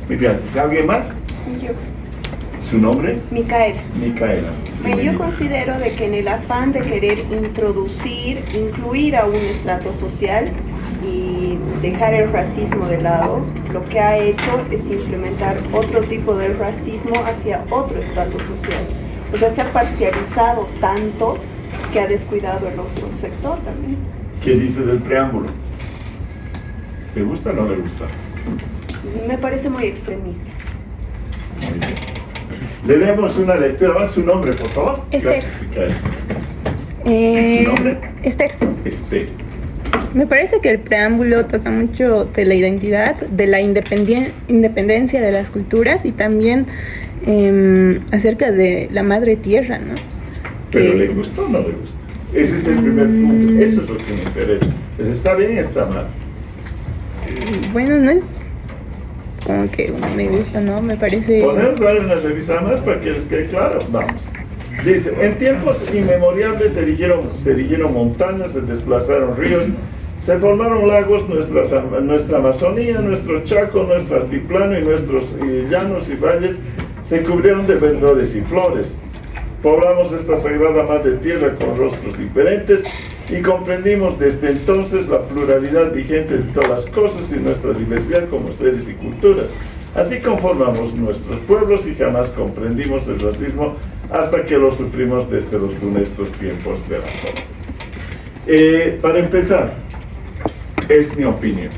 Muy bien, ¿si alguien más? Yo. ¿Su nombre? Micaela. Micaela. Yo considero de que en el afán de querer incluir a un estrato social y dejar el racismo de lado, lo que ha hecho es implementar otro tipo de racismo hacia otro estrato social. O sea, se ha parcializado tanto que ha descuidado el otro sector también. ¿Qué dice del preámbulo? ¿Le gusta o no le gusta? me parece muy extremista. Muy bien. Le demos una lectura más. Su nombre, por favor. Esther. Gracias, Micaela. ¿Su nombre? Esther. Esther. Me parece que el preámbulo toca mucho de la identidad, de la independencia de las culturas y también acerca de la madre tierra, ¿no? ¿Pero le gusta o no le gusta? Ese es el primer punto. Eso es lo que me interesa. Pues ¿está bien o está mal? Bueno, no es como que me gusta, ¿no? Me parece... ¿Podemos darle una revisada más para que les quede claro? Vamos. Dice, en tiempos inmemorables se erigieron montañas, se desplazaron ríos, se formaron lagos, nuestra Amazonía, nuestro Chaco, nuestro altiplano y nuestros llanos y valles se cubrieron de verdores y flores. Poblamos esta sagrada madre tierra con rostros diferentes y comprendimos desde entonces la pluralidad vigente de todas las cosas y nuestra diversidad como seres y culturas. Así conformamos nuestros pueblos y jamás comprendimos el racismo hasta que lo sufrimos desde los funestos tiempos de la colonia. Para empezar, es mi opinión.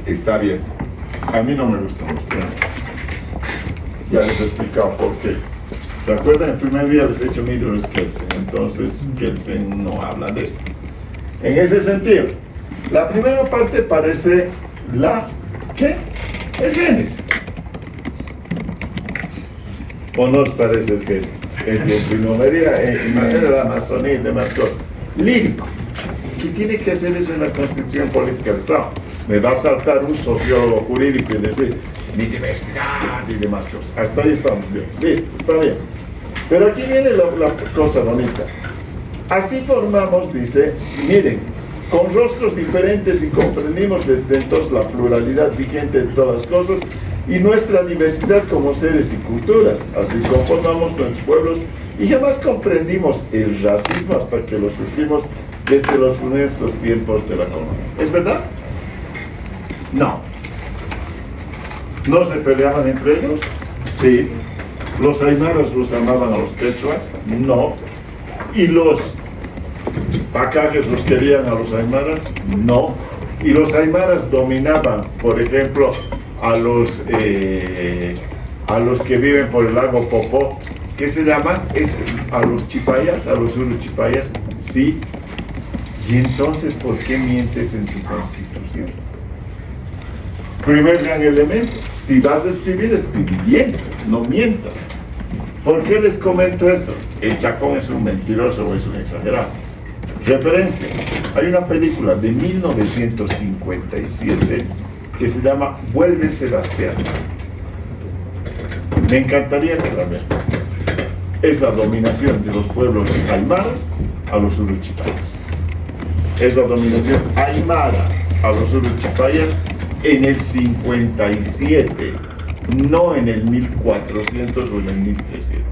Está bien. A mí no me gustan los preámbulos. Ya les he explicado por qué. ¿Se acuerdan? El primer día les he hecho mi libro es Kelsen, entonces Kelsen no habla de esto. En ese sentido, la primera parte parece ¿qué? El Génesis. ¿O no os parece el Génesis? En su numería, en materia de la Amazonía y demás cosas. Lírico. ¿Qué tiene que hacer eso en la Constitución Política del Estado? Me va a saltar un sociólogo jurídico y decir ni diversidad y demás cosas. Hasta ahí estamos bien. Listo, está bien. Pero aquí viene la cosa bonita. Así formamos, dice, miren, con rostros diferentes y comprendimos desde entonces la pluralidad vigente de todas las cosas y nuestra diversidad como seres y culturas. Así conformamos nuestros pueblos y jamás comprendimos el racismo hasta que lo sufrimos desde los funestos tiempos de la colonia. ¿Es verdad? No. ¿No se peleaban entre ellos? Sí. ¿Los aymaras los amaban a los quechuas? No. ¿Y los pacajes los querían a los aymaras? No. ¿Y los aymaras dominaban, por ejemplo, a los que viven por el lago Popó? ¿Qué se llama? ¿A los chipayas? ¿A los uruchipayas? Sí. ¿Y entonces por qué mientes en tu constitución? Primer gran elemento, si vas a escribir bien, no mientas. ¿Por qué les comento esto? El Chacón es un mentiroso o es un exagerado. Referencia, hay una película de 1957 que se llama Vuelve Sebastián. Me encantaría que la vean. Es la dominación de los pueblos aymaras a los uruchipayas. Es la dominación aymara a los uruchipayas en el 57, no en el 1400 o en el 1300.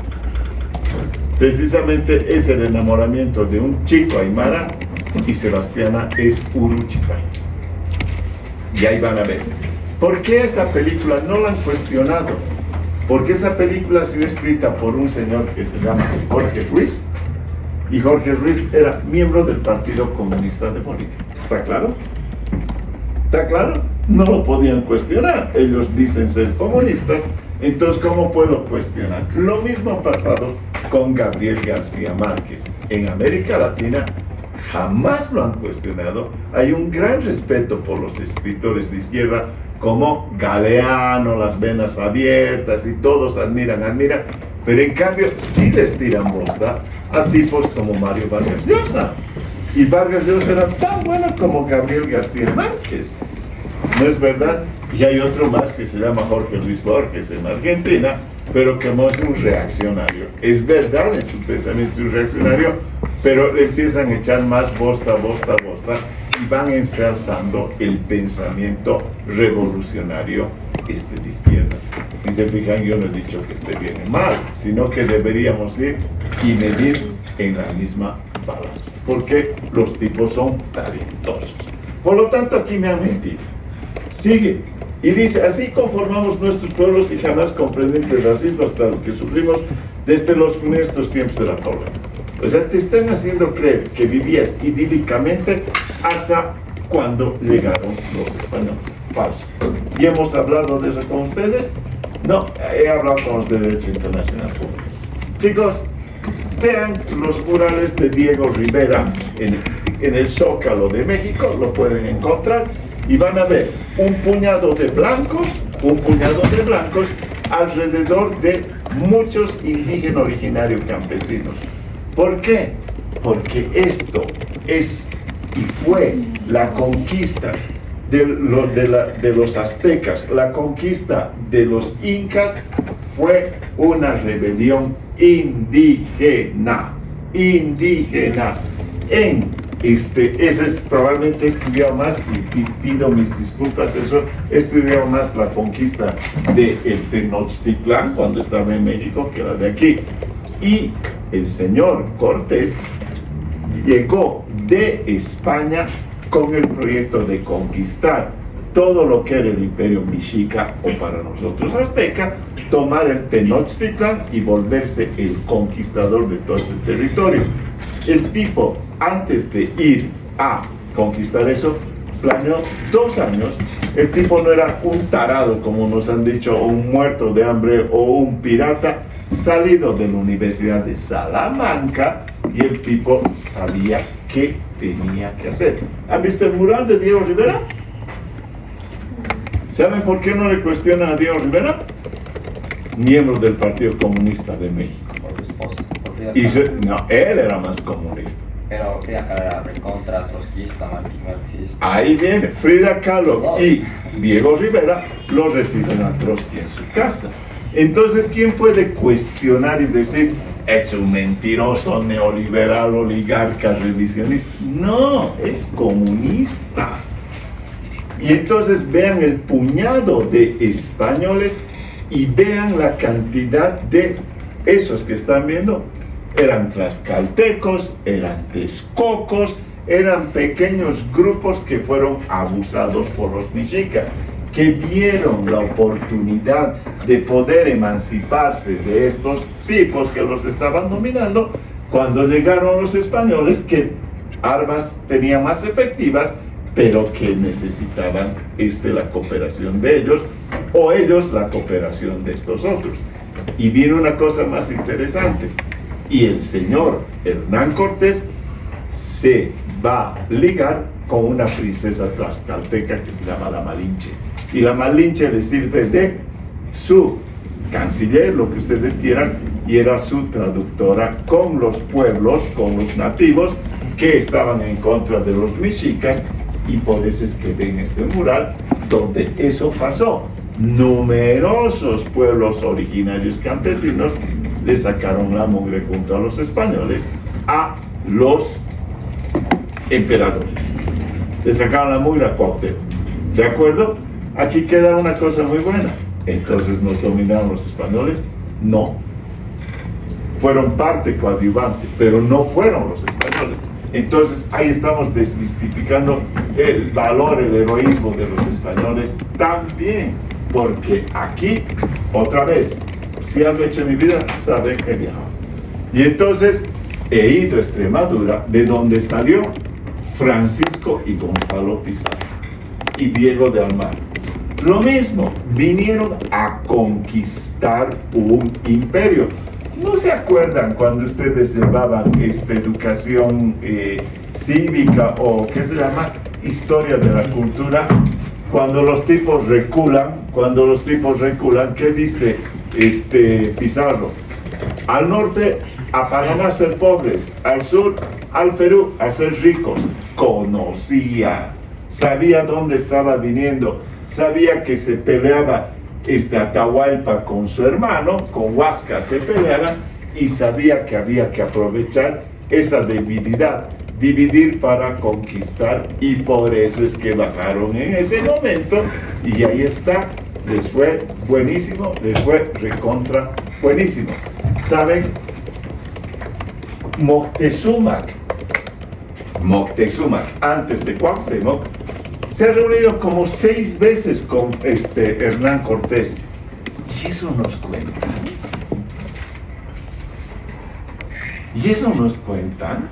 Precisamente es el enamoramiento de un chico aymara y Sebastiana es uruchipaya. Y ahí van a ver. ¿Por qué esa película no la han cuestionado? Porque esa película ha sido escrita por un señor que se llama Jorge Ruiz, y Jorge Ruiz era miembro del Partido Comunista de Bolivia. ¿Está claro? ¿Está claro? No lo podían cuestionar. Ellos dicen ser comunistas, entonces ¿cómo puedo cuestionar? Lo mismo ha pasado con Gabriel García Márquez. En América Latina jamás lo han cuestionado. Hay un gran respeto por los escritores de izquierda como Galeano, Las Venas Abiertas, y todos admiran, pero en cambio sí les tiran bosta a tipos como Mario Vargas Llosa. Y Vargas Llosa era tan bueno como Gabriel García Márquez. ¿No es verdad? Y hay otro más que se llama Jorge Luis Borges en Argentina, pero que no es un reaccionario. Es verdad, en su pensamiento es un reaccionario, pero le empiezan a echar más bosta, y van ensalzando el pensamiento revolucionario de izquierda. Si se fijan, yo no he dicho que esté bien o mal, sino que deberíamos ir y medir en la misma balanza, porque los tipos son talentosos. Por lo tanto, aquí me han mentido. Sigue y dice, así conformamos nuestros pueblos y jamás comprendimos el racismo hasta lo que sufrimos desde los funestos tiempos de la colonia. O sea, te están haciendo creer que vivías idílicamente hasta cuando llegaron los españoles. falso. ¿Y hemos hablado de eso con ustedes? No, he hablado con los de Derecho Internacional Público. Chicos, vean los murales de Diego Rivera en el Zócalo de México, lo pueden encontrar, y van a ver un puñado de blancos alrededor de muchos indígenas originarios campesinos. ¿Por qué? Porque esto es y fue la conquista de los aztecas, la conquista de los incas, fue una rebelión indígena. Ese es probablemente he estudiado más, y pido mis disculpas, he estudiado más la conquista de Tenochtitlán cuando estaba en México que la de aquí. Y el señor Cortés llegó de España con el proyecto de conquistar todo lo que era el imperio mexica, o para nosotros azteca, tomar el Tenochtitlán y volverse el conquistador de todo ese territorio. El tipo, antes de ir a conquistar eso, planeó 2 años. El tipo no era un tarado, como nos han dicho, o un muerto de hambre, o un pirata salido de la Universidad de Salamanca, y el tipo sabía qué tenía que hacer. ¿Han visto el mural de Diego Rivera? ¿Saben por qué no le cuestionan a Diego Rivera? Miembro del Partido Comunista de México. Por su esposa, por Frida Kahlo. No, él era más comunista. Pero Frida Kahlo era recontra, trotskista, marxista. Ahí viene, Frida Kahlo y Diego Rivera lo reciben a Trotsky en su casa. Entonces, ¿quién puede cuestionar y decir, es un mentiroso neoliberal, oligarca, revisionista? No, es comunista. Y entonces vean el puñado de españoles y vean la cantidad de esos que están viendo. Eran tlaxcaltecos, eran texcocos, eran pequeños grupos que fueron abusados por los mexicas, que vieron la oportunidad de poder emanciparse de estos tipos que los estaban dominando cuando llegaron los españoles, que armas tenían más efectivas, pero que necesitaban la cooperación de ellos, o ellos la cooperación de estos otros. Y viene una cosa más interesante, y el señor Hernán Cortés se va a ligar con una princesa tlaxcalteca que se llama la Malinche, y la Malinche le sirve de su canciller, lo que ustedes quieran, y era su traductora con los pueblos, con los nativos que estaban en contra de los mexicas. Y por eso es que ven ese mural donde eso pasó. Numerosos pueblos originarios campesinos le sacaron la mugre junto a los españoles a los emperadores. Le sacaron la mugre a Cuauhtémoc. ¿De acuerdo? Aquí queda una cosa muy buena. Entonces, ¿nos dominaron los españoles? No. Fueron parte coadyuvante, pero no fueron los españoles. Entonces, ahí estamos desmistificando el valor, el heroísmo de los españoles también, porque aquí, otra vez, si han hecho mi vida, saben que he viajado. Y entonces, he ido a Extremadura, de donde salió Francisco y Gonzalo Pizarro y Diego de Almagro. Lo mismo, vinieron a conquistar un imperio. ¿No se acuerdan cuando ustedes llevaban educación cívica, o qué se llama, historia de la cultura? Cuando los tipos reculan, ¿qué dice Pizarro? Al norte, a Panamá a ser pobres, al sur, al Perú a ser ricos. Conocía, sabía dónde estaba viniendo, sabía que se peleaba Atahualpa con su hermano, con Huasca se pelearan, y sabía que había que aprovechar esa debilidad, dividir para conquistar, y por eso es que bajaron en ese momento, y ahí está, les fue buenísimo, les fue recontra buenísimo. ¿Saben? Moctezuma, antes de Cuauhtémoc, se ha reunido como 6 veces con Hernán Cortés. Y eso nos cuentan.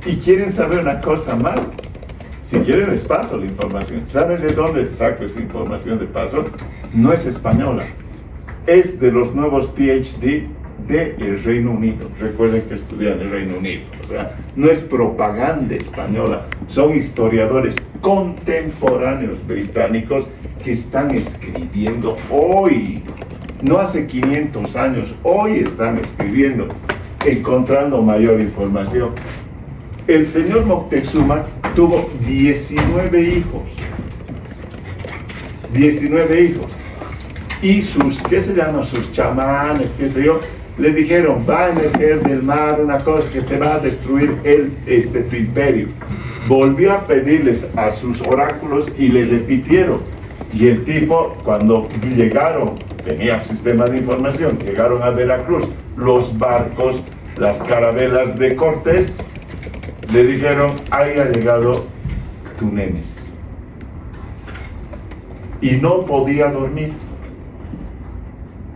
¿Y quieren saber una cosa más? Si quieren les paso la información. ¿Saben de dónde saco esa información de paso? No es española. Es de los nuevos PhD del Reino Unido. Recuerden que estudian en el Reino Unido. O sea, no es propaganda española. Son historiadores contemporáneos británicos que están escribiendo hoy. No hace 500 años. Hoy están escribiendo, encontrando mayor información. El señor Moctezuma tuvo 19 hijos. 19 hijos. Y sus, ¿qué se llama? Sus chamanes, qué sé yo, le dijeron, va a emerger del mar una cosa que te va a destruir tu imperio. Volvió a pedirles a sus oráculos y le repitieron. Y el tipo, cuando llegaron, tenía sistema de información, llegaron a Veracruz, los barcos, las carabelas de Cortés, le dijeron, haya llegado tu némesis. Y no podía dormir.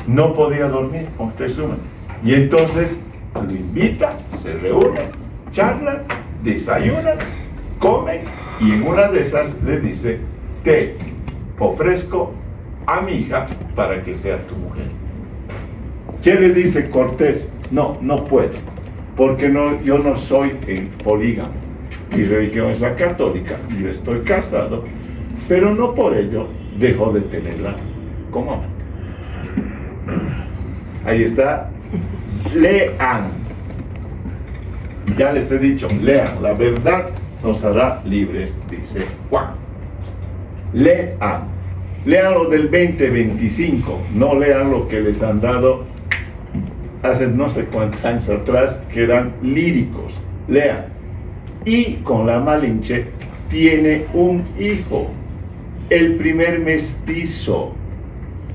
No podía dormir, Moctezuma. Y entonces lo invita, se reúnen, charlan, desayunan, comen, y en una de esas le dice, te ofrezco a mi hija para que sea tu mujer. ¿Qué le dice Cortés? No, no puedo, porque yo no soy polígamo. Mi religión es la católica, yo estoy casado, pero no por ello dejo de tenerla como amante. Ahí está. Lean. Ya les he dicho, lean. La verdad nos hará libres, dice Juan. Lean. Lean lo del 2025. No lean lo que les han dado hace no sé cuántos años atrás, que eran líricos. Lean. Y con la Malinche tiene un hijo, el primer mestizo.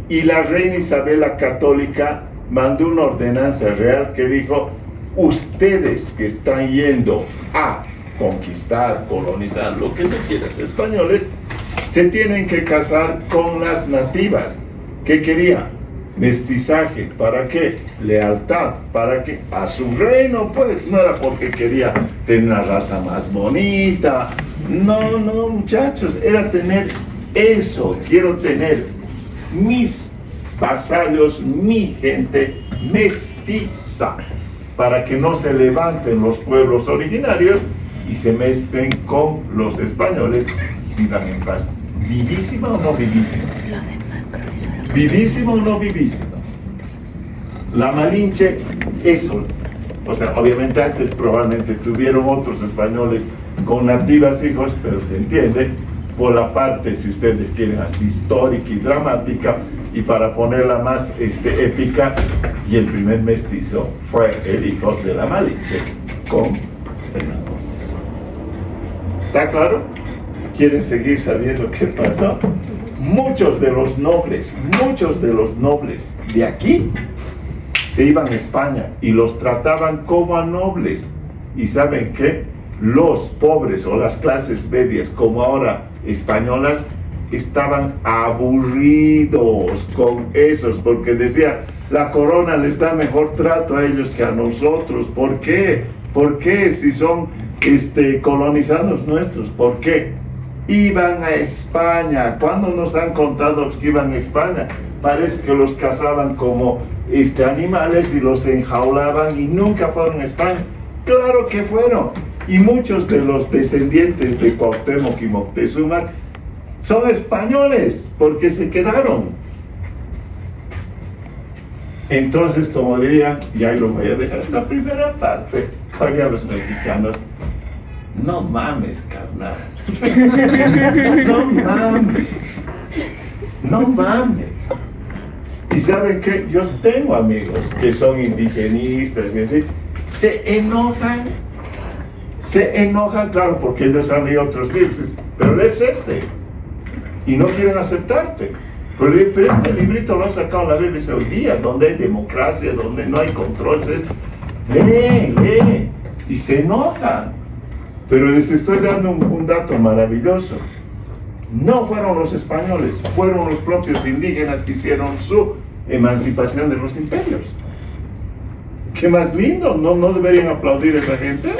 Y la reina Isabel la Católica mandó una ordenanza real que dijo, ustedes que están yendo a conquistar, colonizar, lo que tú quieras, españoles, se tienen que casar con las nativas. ¿Qué quería? Mestizaje. ¿Para qué? Lealtad. ¿Para qué? A su reino, pues. No era porque quería tener una raza más bonita. No, no, muchachos. Era tener eso. Quiero tener mis vasallos, mi gente mestiza, para que no se levanten los pueblos originarios y se mezclen con los españoles y vivan en paz. ¿Vivísima o no vivísima? ¿Vivísima o no vivísima? La Malinche, eso. O sea, obviamente antes probablemente tuvieron otros españoles con nativas hijos, pero se entiende por la parte, si ustedes quieren, hasta histórica y dramática, y para ponerla más épica, y el primer mestizo fue el hijo de la Malinche con Fernando. ¿Está claro? ¿Quieren seguir sabiendo qué pasó? Muchos de los nobles de aquí se iban a España y los trataban como a nobles. ¿Y saben qué? Los pobres o las clases medias, como ahora españolas, estaban aburridos con esos, porque decía, la corona les da mejor trato a ellos que a nosotros. ¿Por qué? ¿Por qué? Si son colonizados nuestros, ¿por qué? Iban a España. ¿Cuándo nos han contado que iban a España? Parece que los cazaban como animales y los enjaulaban y nunca fueron a España. Claro que fueron. Y muchos de los descendientes de Cuauhtémoc y Moctezuma son españoles porque se quedaron. Entonces, como diría, y ahí lo voy a dejar esta primera parte, con los mexicanos, no mames, carnal. No mames. No mames. Y ¿saben qué? Yo tengo amigos que son indigenistas y así. Se enojan, claro, porque ellos han leído otros libros, pero lees y no quieren aceptarte. Pero este librito lo ha sacado la BBC hoy día, donde hay democracia, donde no hay control. Lee, y se enojan. Pero les estoy dando un dato maravilloso. No fueron los españoles, fueron los propios indígenas que hicieron su emancipación de los imperios. ¡Qué más lindo! ¿No deberían aplaudir a esa gente?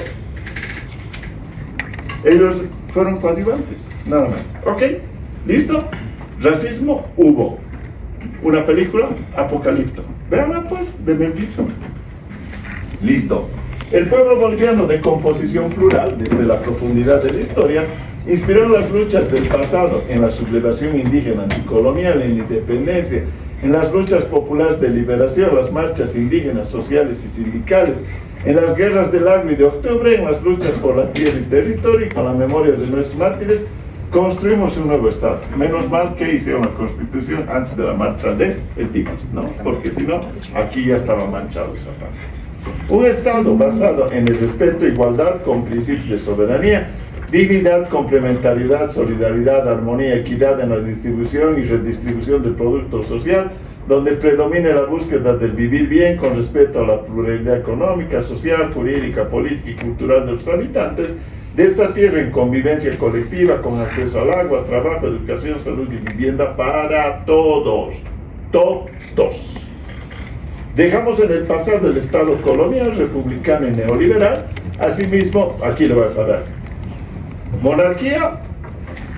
Ellos fueron coadyuvantes, nada más. ¿Ok? ¿Listo? Racismo hubo. Una película, Apocalipto. Veanla pues, de Mel Gibson. Listo. El pueblo boliviano de composición plural, desde la profundidad de la historia, inspiró las luchas del pasado en la sublevación indígena anticolonial, en la independencia, en las luchas populares de liberación, las marchas indígenas, sociales y sindicales, en las guerras del agua y de octubre, en las luchas por la tierra y territorio, y con la memoria de nuestros mártires, construimos un nuevo Estado. Menos mal que hicieron la Constitución antes de la marcha de el Timas, ¿no? Porque si no, aquí ya estaba manchado esa parte. Un Estado basado en el respeto e igualdad con principios de soberanía, dignidad, complementariedad, solidaridad, armonía, equidad en la distribución y redistribución del producto social, donde predomine la búsqueda del vivir bien con respeto a la pluralidad económica, social, jurídica, política y cultural de los habitantes de esta tierra en convivencia colectiva con acceso al agua, trabajo, educación, salud y vivienda para todos. Todos. Dejamos en el pasado el Estado colonial, republicano y neoliberal. Asimismo, aquí le voy a parar. ¿Monarquía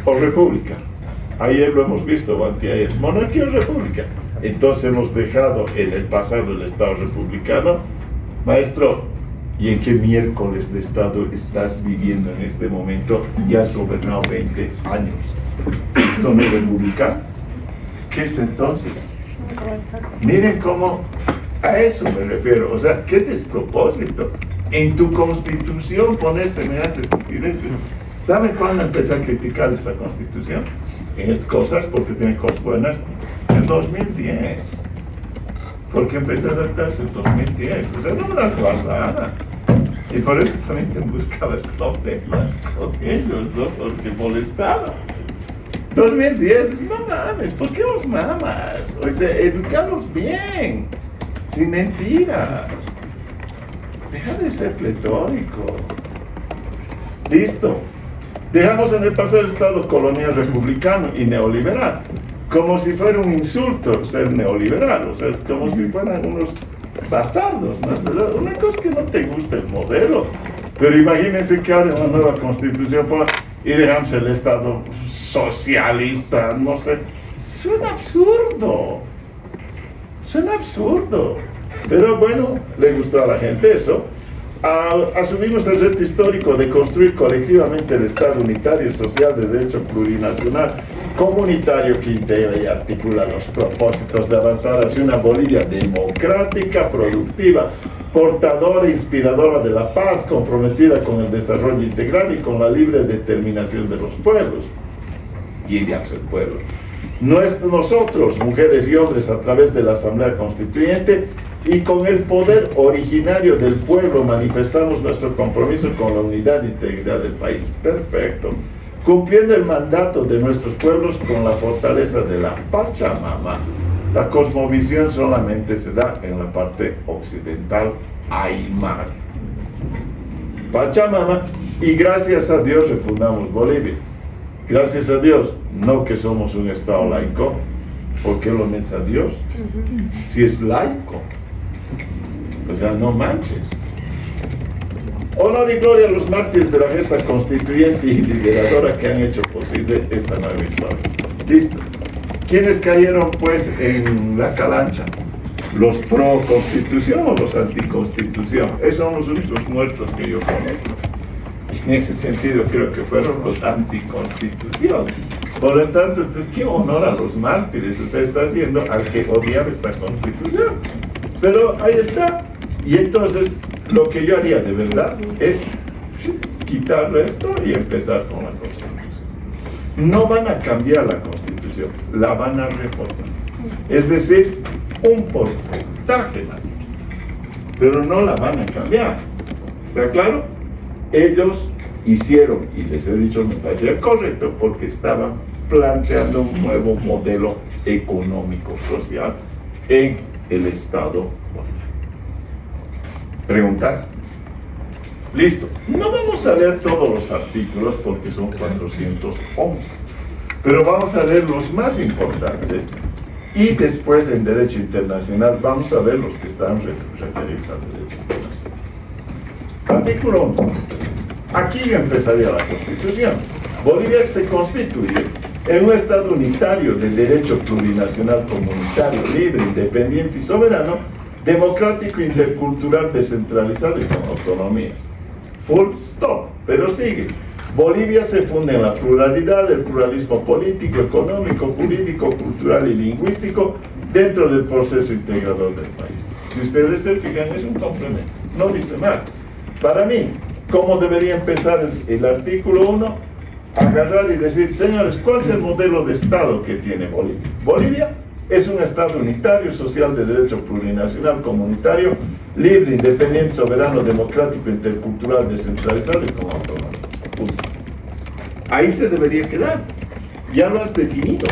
o república? Ayer lo hemos visto, o anteayer. ¿Monarquía o república? Entonces hemos dejado en el pasado el Estado republicano. Maestro, ¿y en qué miércoles de Estado estás viviendo en este momento? Ya has gobernado 20 años. ¿Esto no es república? ¿Qué es entonces? Miren cómo, a eso me refiero. O sea, qué despropósito. En tu constitución poner semejantes estupideces. ¿Saben cuándo empecé a criticar esta constitución? En estas cosas, porque tiene cosas buenas. En 2010. Porque empecé a dar clases en 2010. O sea, no me las guardara. Y por eso también te buscabas problemas con ellos, ¿no? Porque molestaba. 2010, no mames, ¿por qué los mamas? O sea, educados bien, sin mentiras. Deja de ser pletórico. Listo. Dejamos en el pasado el Estado colonial republicano y neoliberal, como si fuera un insulto ser neoliberal, o sea, como si fueran unos bastardos, ¿no es verdad? Una cosa es que no te gusta el modelo, pero imagínense que ahora en la nueva constitución y dejamos el Estado socialista, no sé, suena absurdo, pero bueno, le gustó a la gente eso. Asumimos el reto histórico de construir colectivamente el Estado unitario social de derecho plurinacional, comunitario que integra y articula los propósitos de avanzar hacia una Bolivia democrática, productiva, portadora e inspiradora de la paz, comprometida con el desarrollo integral y con la libre determinación de los pueblos. ¿Quién es el pueblo? Nosotros, mujeres y hombres, a través de la Asamblea Constituyente y con el poder originario del pueblo, manifestamos nuestro compromiso con la unidad e integridad del país. Perfecto. Cumpliendo el mandato de nuestros pueblos con la fortaleza de la Pachamama. La cosmovisión solamente se da en la parte occidental, Aymara. Pachamama, y gracias a Dios refundamos Bolivia. Gracias a Dios, no que somos un Estado laico. ¿Por qué lo metes a Dios? Si es laico. O sea, no manches. Honor y gloria a los mártires de la gesta constituyente y liberadora que han hecho posible esta nueva historia. Listo. ¿Quiénes cayeron pues en la calancha? ¿Los pro-constitución o los anti-constitución? Esos son los únicos muertos que yo conozco. En ese sentido creo que fueron los anti-constitución. Por lo tanto, entonces, ¿qué honor a los mártires? O sea, está haciendo al que odiaba esta constitución. Pero ahí está. Y entonces, lo que yo haría de verdad es quitarle esto y empezar con la constitución. No van a cambiar la constitución, la van a reformar. Es decir, un porcentaje, pero no la van a cambiar. ¿Está claro? Ellos hicieron, y les he dicho, me parecía correcto, porque estaban planteando un nuevo modelo económico social en el Estado boliviano. ¿Preguntas? Listo. No vamos a leer todos los artículos porque son 411, pero vamos a leer los más importantes y después en Derecho Internacional vamos a ver los que están referidos al Derecho Internacional. Artículo 1. Aquí empezaría la Constitución. Bolivia se constituye en un Estado unitario de derecho plurinacional comunitario, libre, independiente y soberano, democrático, intercultural, descentralizado y con autonomías. Full stop, pero sigue. Bolivia se funda en la pluralidad, el pluralismo político, económico, jurídico, cultural y lingüístico dentro del proceso integrador del país. Si ustedes se fijan, es un complemento, no dice más. Para mí, ¿cómo debería empezar el artículo 1? Agarrar y decir, señores, ¿cuál es el modelo de Estado que tiene Bolivia? Bolivia es un Estado unitario, social, de derecho plurinacional, comunitario, libre, independiente, soberano, democrático, intercultural, descentralizado y con autonomía. Punto. Ahí se debería quedar. Ya lo has definido.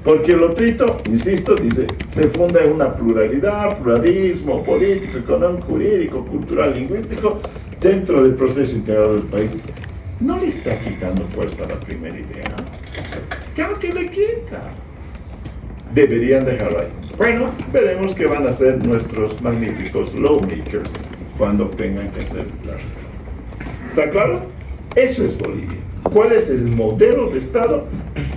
Porque el otrito, insisto, dice, se funda en una pluralidad, pluralismo político, económico, jurídico, cultural, lingüístico, dentro del proceso integrador del país. No le está quitando fuerza a la primera idea. Claro que le quita. Deberían dejarlo ahí. Bueno, veremos qué van a hacer nuestros magníficos lawmakers cuando tengan que hacer la reforma. ¿Está claro? Eso es Bolivia. ¿Cuál es el modelo de Estado?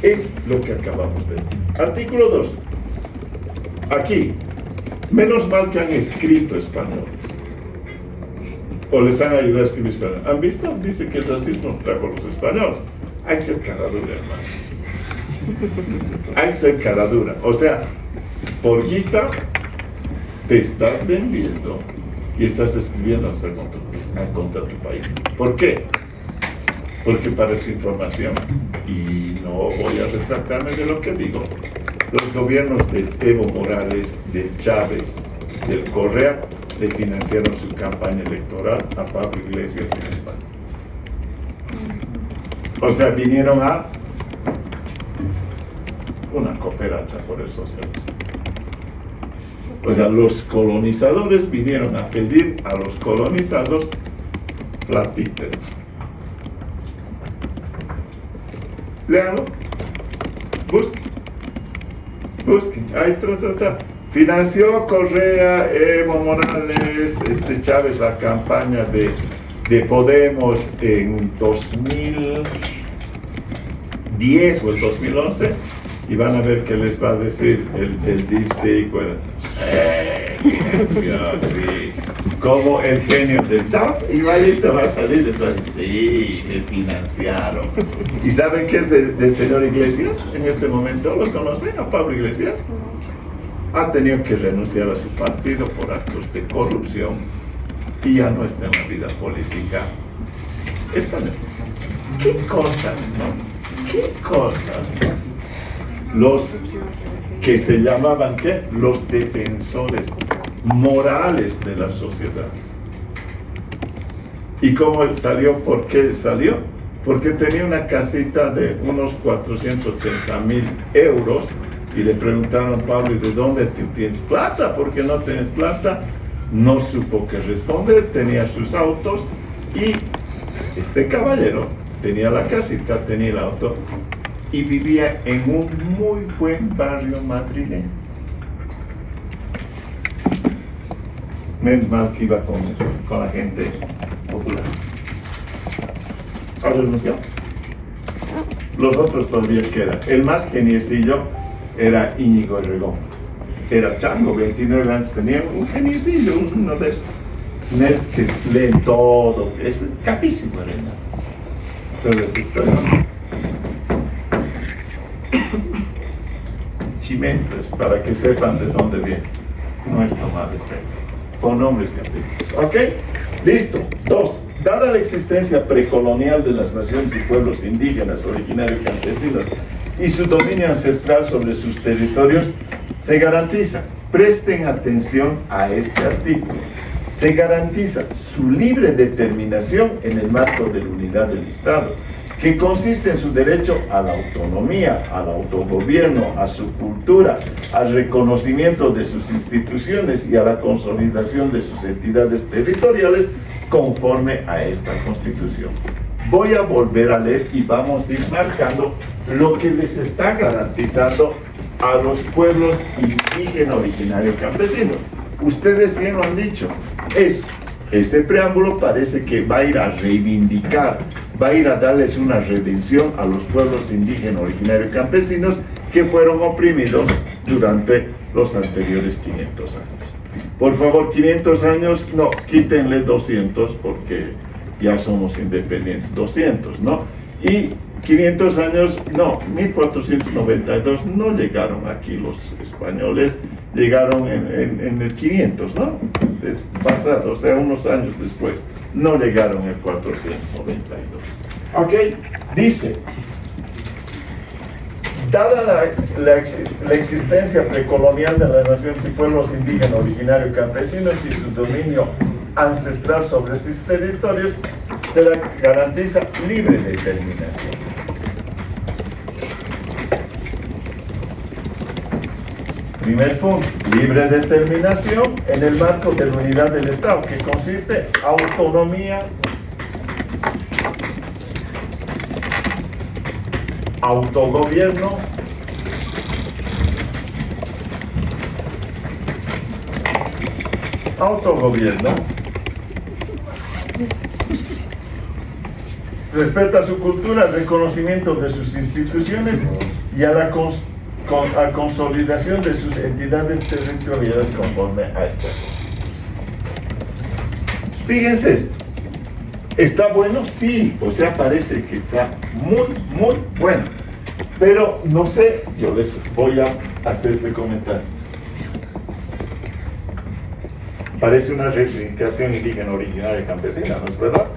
Es lo que acabamos de ver. Artículo 2. Aquí, menos mal que han escrito españoles. O les han ayudado a escribir español. ¿Han visto? Dice que el racismo trajo a los españoles. Hay que ser cara dura, hermano. Hay que ser cara dura. O sea, por guita te estás vendiendo y estás escribiendo hasta contra tu país. ¿Por qué? Porque para su información, y no voy a retractarme de lo que digo, los gobiernos de Evo Morales, de Chávez, del Correa, le financiaron su campaña electoral a Pablo Iglesias en España. O sea, vinieron a una cooperacha por el socialismo. O sea, los colonizadores vinieron a pedir a los colonizados platita. Léalo, busquen, ahí trata. Financió Correa, Evo Morales, Chávez la campaña de Podemos en 2010 o el 2011 y van a ver qué les va a decir el Deep State. Bueno, financió, sí. Como el genio del DAP, igualito va a salir, les va a decir, sí, le financiaron. ¿Y saben qué es del señor Iglesias en este momento? ¿Lo conocen a Pablo Iglesias? Ha tenido que renunciar a su partido por actos de corrupción y ya no está en la vida política española. ¿Qué cosas, no? ¿Qué cosas, no? Los que se llamaban, ¿qué? Los defensores morales de la sociedad. ¿Y cómo salió? ¿Por qué salió? Porque tenía una casita de unos 480,000 euros y le preguntaron a Pablo, ¿de dónde tú tienes plata? ¿Por qué no tienes plata? No supo qué responder, tenía sus autos y este caballero tenía la casita, tenía el auto y vivía en un muy buen barrio madrileño. Menos mal que iba con la gente popular. ¿Ha renunciado? Los otros todavía quedan. El más geniecillo era Íñigo Errejón. Era chango, 29 años tenía, un geniecillo, uno de esos. Nets que leen todo, es capísimo, ¿verdad? Pero es historia. Chimentos, para que sepan de dónde viene. No es tomado de pelo. Con nombres católicos. ¿Ok? Listo. 2. Dada la existencia precolonial de las naciones y pueblos indígenas, originarios y campesinos, y su dominio ancestral sobre sus territorios, se garantiza, presten atención a este artículo, se garantiza su libre determinación en el marco de la unidad del Estado, que consiste en su derecho a la autonomía, al autogobierno, a su cultura, al reconocimiento de sus instituciones y a la consolidación de sus entidades territoriales conforme a esta Constitución. Voy a volver a leer y vamos a ir marcando lo que les está garantizando a los pueblos indígenas originarios campesinos. Ustedes bien lo han dicho, este preámbulo parece que va a ir a reivindicar va a ir a darles una redención a los pueblos indígenas originarios y campesinos que fueron oprimidos durante los anteriores 500 años. Por favor, 500 años, no, quítenle 200 porque ya somos independientes, 200, ¿no? Y 500 años, no, 1492 no llegaron aquí los españoles, llegaron en el 500, ¿no? Es pasado, o sea, unos años después, no llegaron en 492. Ok, dice, dada la existencia precolonial de las naciones y pueblos indígenas originarios campesinos y su dominio ancestral sobre sus territorios, se les garantiza libre determinación. Primer punto, libre determinación en el marco de la unidad del Estado, que consiste en autonomía, autogobierno, respeta su cultura, reconocimiento de sus instituciones y a la consolidación de sus entidades territoriales conforme a esta Constitución. Fíjense esto. ¿Está bueno? Sí, o sea, parece que está muy bueno. Pero no sé, yo les voy a hacer este comentario. Parece una reivindicación indígena originaria y campesina, ¿no es verdad?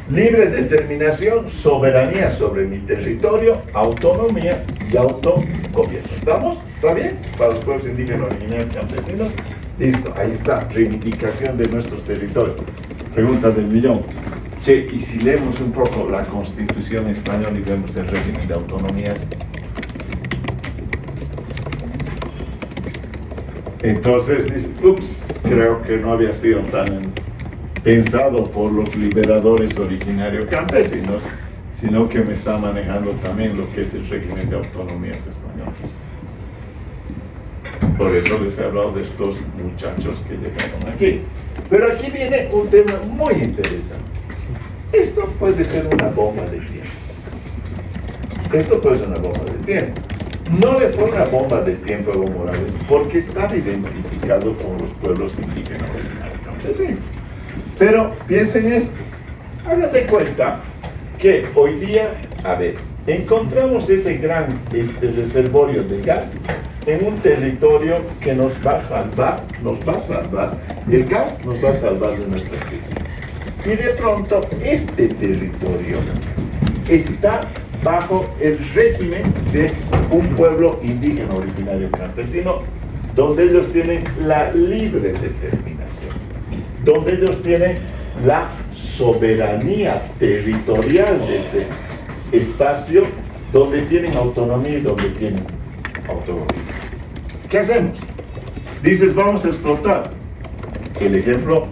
Libre determinación, soberanía sobre mi territorio, autonomía y autogobierno. ¿Estamos? ¿Está bien? Para los pueblos indígenas originarios y campesinos. Listo, ahí está, reivindicación de nuestros territorios. Pregunta del millón. Che, y si leemos un poco la Constitución española y vemos el régimen de autonomías, entonces dice, ups, creo que no había sido tan pensado por los liberadores originarios campesinos, sino que me está manejando también lo que es el régimen de autonomías españolas. Por eso les he hablado de estos muchachos que llegaron aquí. Pero aquí viene un tema muy interesante. Esto puede ser una bomba de tiempo. Esto puede ser una bomba de tiempo. No le fue una bomba de tiempo a Evo Morales porque estaba identificado con los pueblos indígenas originarios campesinos. Pero piensen esto. Hagan de cuenta que hoy día, a ver, encontramos ese gran reservorio de gas en un territorio que nos va a salvar, el gas nos va a salvar de nuestra crisis. Y de pronto, este territorio está bajo el régimen de un pueblo indígena originario campesino, donde ellos tienen la libre determinación, donde ellos tienen la soberanía territorial de ese espacio, donde tienen autonomía y donde tienen autogobierno. ¿Qué hacemos? Dices, vamos a explotar. El ejemplo,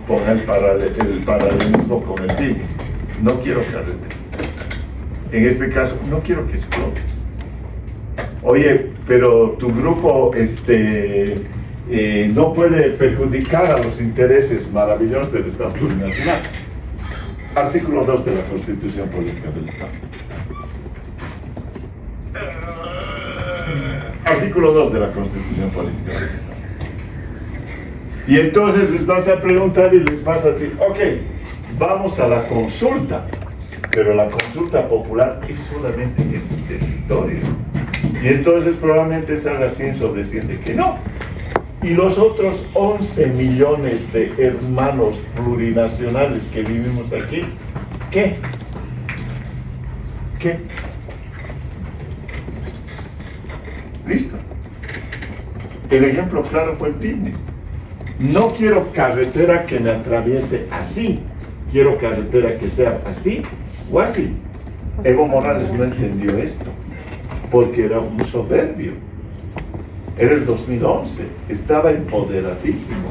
pon el paralelismo con el TIMS. No quiero carretera. En este caso, no quiero que explotes. Oye, pero tu grupo no puede perjudicar a los intereses maravillosos del Estado plurinacional. Artículo 2 de la Constitución Política del Estado. Artículo 2 de la Constitución Política del Estado. Y entonces les vas a preguntar y les vas a decir, ok, vamos a la consulta, pero la consulta popular es solamente en ese territorio. Y entonces probablemente salga 100 sobre 100 de que no. Y los otros 11 millones de hermanos plurinacionales que vivimos aquí, ¿qué? ¿Qué? Listo. El ejemplo claro fue el TIMNIS. No quiero carretera que me atraviese así. Quiero carretera que sea así o así. Evo Morales no entendió esto porque era un soberbio. Era el 2011. Estaba empoderadísimo.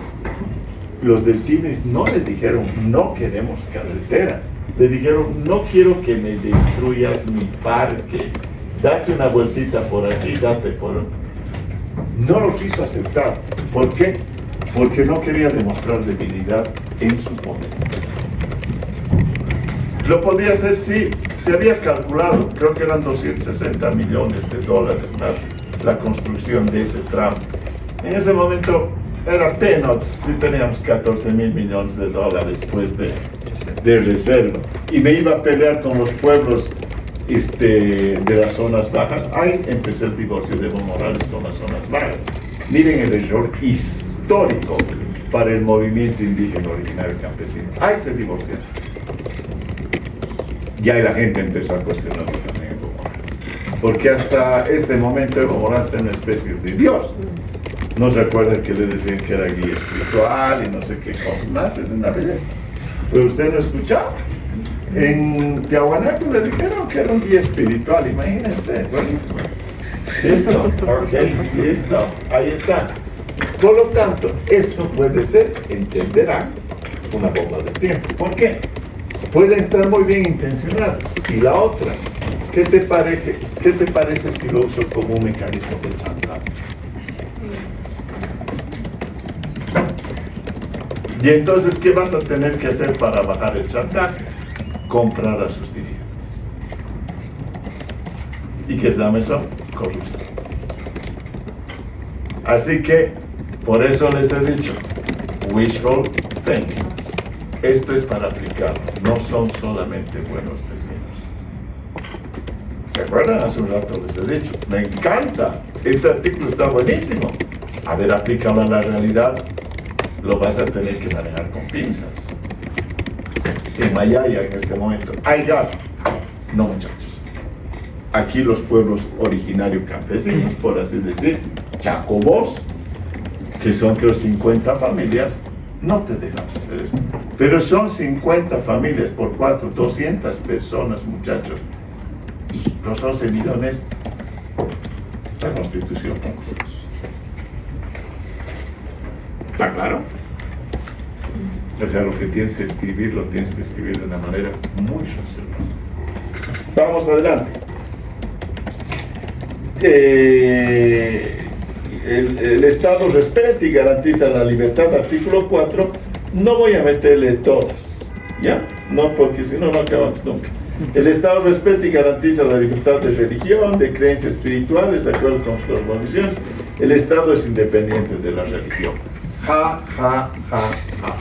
Los del TIMNIS no le dijeron no queremos carretera. Le dijeron no quiero que me destruyas mi parque. Date una vueltita por aquí, date por... No lo quiso aceptar. ¿Por qué? Porque no quería demostrar debilidad en su poder. Lo podía hacer si se había calculado, creo que eran 260 millones de dólares más la construcción de ese tramo. En ese momento era apenas si teníamos 14.000 millones de dólares pues de reserva. Y me iba a pelear con los pueblos de las zonas bajas. Ahí empezó el divorcio de Evo Morales con las zonas bajas. Miren el error histórico para el movimiento indígena originario campesino. Ahí se divorciaron. Y ahí la gente empezó a cuestionarlo también Evo Morales. Porque hasta ese momento Evo Morales era una especie de Dios. No se acuerdan que le decían que era guía espiritual y no sé qué cosas más, es una belleza. Pero usted no escuchó. En Tiahuanaco le dijeron que era un guía espiritual, imagínense, buenísimo. Listo, ok, listo, ahí está. Por lo tanto, esto puede ser, entenderán, una bomba de tiempo. ¿Por qué? Puede estar muy bien intencionado. Y la otra, ¿qué te parece si lo uso como un mecanismo de chantaje? Y entonces, ¿qué vas a tener que hacer para bajar el chantaje? Comprar a sus dirigentes. ¿Y qué es la mesón? Corrupción. Así que, por eso les he dicho, wishful thinking. Esto es para aplicarlo, no son solamente buenos deseos. ¿Se acuerdan? Hace un rato les he dicho, me encanta, este artículo está buenísimo. A ver, aplícalo a la realidad, lo vas a tener que manejar con pinzas. En Mayaya en este momento, ¿hay gas? No, muchachos. Aquí los pueblos originarios campesinos, por así decir, chacobos, que son creo 50 familias, no te dejamos hacer eso. Pero son 50 familias por 200 personas, muchachos. Y los 11 millones, la Constitución. ¿Está claro? O sea, lo que tienes que escribir, lo tienes que escribir de una manera muy reservada. Vamos adelante. El Estado respeta y garantiza la libertad, artículo 4, no voy a meterle todas, ¿ya? No, porque si no, no acabamos nunca. El Estado respeta y garantiza la libertad de religión, de creencias espirituales, de acuerdo con sus cosmovisiones. El Estado es independiente de la religión. Ja, ja, ja, ja.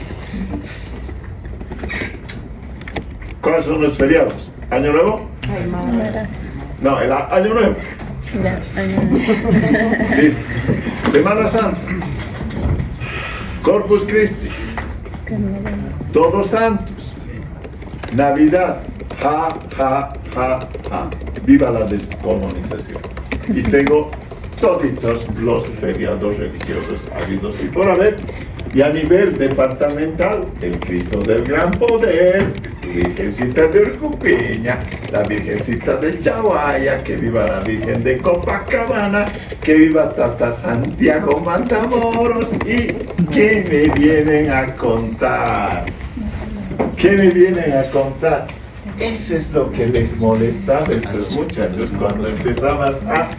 ¿Cuáles son los feriados? ¿Año Nuevo? No, el Año Nuevo. Listo. Semana Santa, Corpus Christi, Todos Santos, Navidad, ja, ja, ja, ja. Viva la descolonización. Y tengo toditos los feriados religiosos habidos y por haber. Y a nivel departamental, el Cristo del Gran Poder, Virgencita de Urcupiña, la Virgencita de Chaguaya, que viva la Virgen de Copacabana, que viva Tata Santiago Matamoros. ¿Y qué me vienen a contar? ¿Qué me vienen a contar? Eso es lo que les molestaba a estos muchachos cuando empezabas a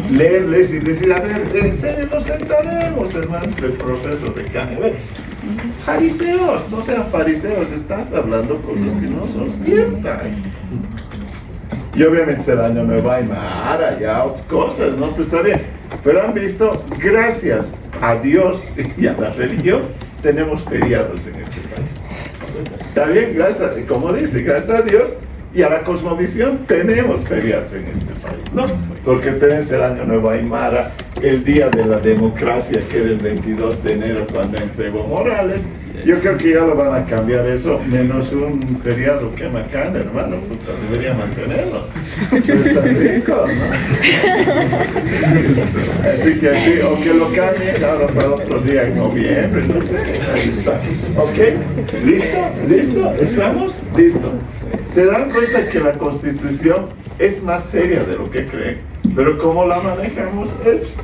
leerles y decir, a ver, en serio nos sentaremos, hermanos, del proceso de cambio. A ver, fariseos, no sean fariseos, estás hablando cosas que no son ciertas. Y obviamente será Año Nuevo Aymara, ya otras cosas, ¿no? Pues está bien. Pero han visto, gracias a Dios y a la religión, tenemos feriados en este país. Está bien, gracias, como dice, gracias a Dios y a la cosmovisión tenemos feriados en este país, ¿no? Porque tenemos el Año Nuevo Aymara, el Día de la Democracia, que era el 22 de enero cuando entró Evo Morales. Yo creo que ya lo van a cambiar eso, menos un feriado que macana, hermano, puta, debería mantenerlo. Eso está rico, ¿no? Así que así, o que lo cambien ahora para otro día en noviembre, no sé, ahí está. ¿Ok? ¿Listo? ¿Listo? ¿Estamos? Listo. Se dan cuenta que la Constitución es más seria de lo que creen, pero como la manejamos es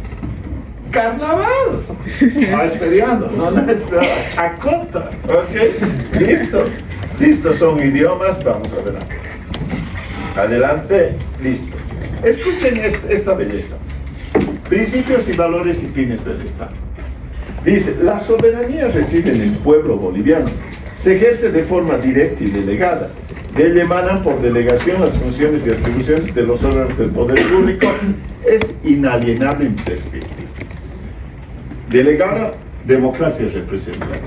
carnaval, es feriado, no es chacota, ¿ok? Listo, listo, son idiomas, vamos adelante. Adelante, listo. Escuchen esta belleza. Principios y valores y fines del Estado. Dice, la soberanía reside en el pueblo boliviano, se ejerce de forma directa y delegada, De él emanan por delegación las funciones y atribuciones de los órganos del poder público. Es inalienable e imprescriptible. Delegada, democracia representativa.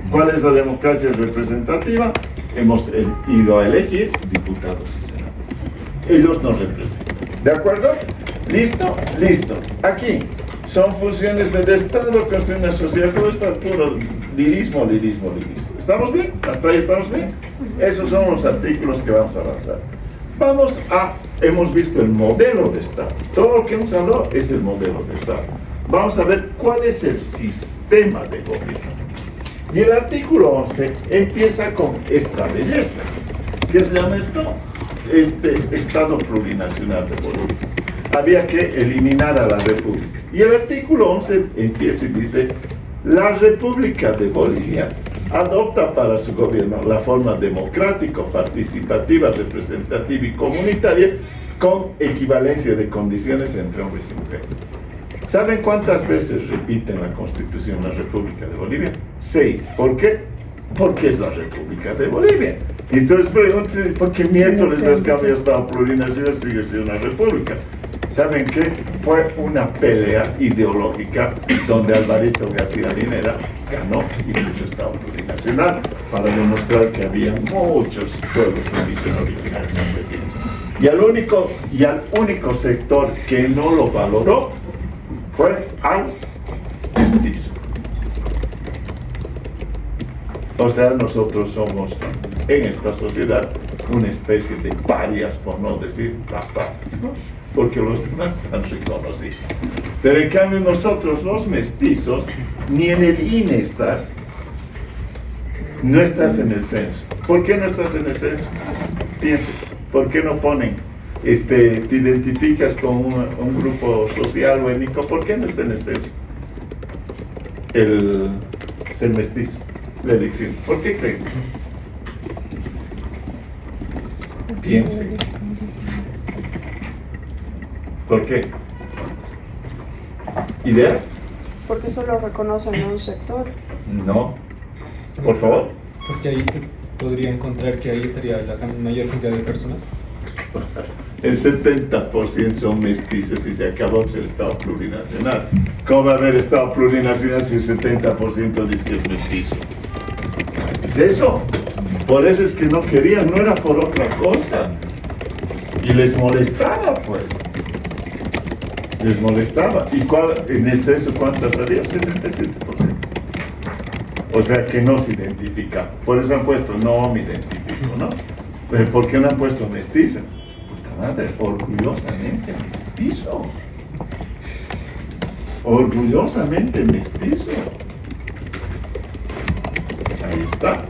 ¿Cuál es la democracia representativa? Hemos ido a elegir diputados y senadores. Ellos nos representan. ¿De acuerdo? ¿Listo? Listo. Aquí son funciones del Estado, construir una sociedad. Todo está puro lirismo. ¿Estamos bien? ¿Hasta ahí estamos bien? Esos son los artículos que vamos a avanzar. Hemos visto el modelo de Estado. Todo lo que hemos hablado es el modelo de Estado. Vamos a ver cuál es el sistema de gobierno. Y el artículo 11 empieza con esta belleza. ¿Qué se llama esto? Estado plurinacional de Bolivia. Había que eliminar a la República. Y el artículo 11 empieza y dice: la República de Bolivia adopta para su gobierno la forma democrática, participativa, representativa y comunitaria con equivalencia de condiciones entre hombres y mujeres. ¿Saben cuántas veces repite en la Constitución la República de Bolivia? 6. ¿Por qué? Porque es la República de Bolivia. Y entonces pregúntense, ¿por qué miércoles has cambiado Estado plurinacional y sigue siendo una república? ¿Saben qué? Fue una pelea ideológica donde Alvarito García Linera ganó y puso Estado plurinacional para demostrar que había muchos pueblos indígenas originarios campesinos. Y al único sector que no lo valoró fue al mestizo. O sea, nosotros somos en esta sociedad una especie de parias, por no decir bastardos, ¿no? Porque los demás están reconocidos. Pero en cambio nosotros, los mestizos, ni en el INE estás, no estás en el censo. ¿Por qué no estás en el censo? Piensen, ¿por qué no ponen, te identificas con un grupo social o étnico? ¿Por qué no está en el censo? El ser mestizo, la elección. ¿Por qué creen? Piensen. ¿Por qué? ¿Ideas? Porque solo reconocen un sector. No. Por favor. Porque ahí se podría encontrar que ahí estaría la mayor cantidad de personas. El 70% son mestizos y se acabó el Estado plurinacional. ¿Cómo va a haber Estado plurinacional si el 70% dice que es mestizo? Es eso. Por eso es que no querían, no era por otra cosa. Y les molestaba, pues. Les molestaba. ¿Y en el censo cuántas salían? 67%. O sea que no se identifica. Por eso han puesto no me identifico, ¿no? ¿Por qué no han puesto mestizo? Puta madre, orgullosamente mestizo. Orgullosamente mestizo. Ahí está.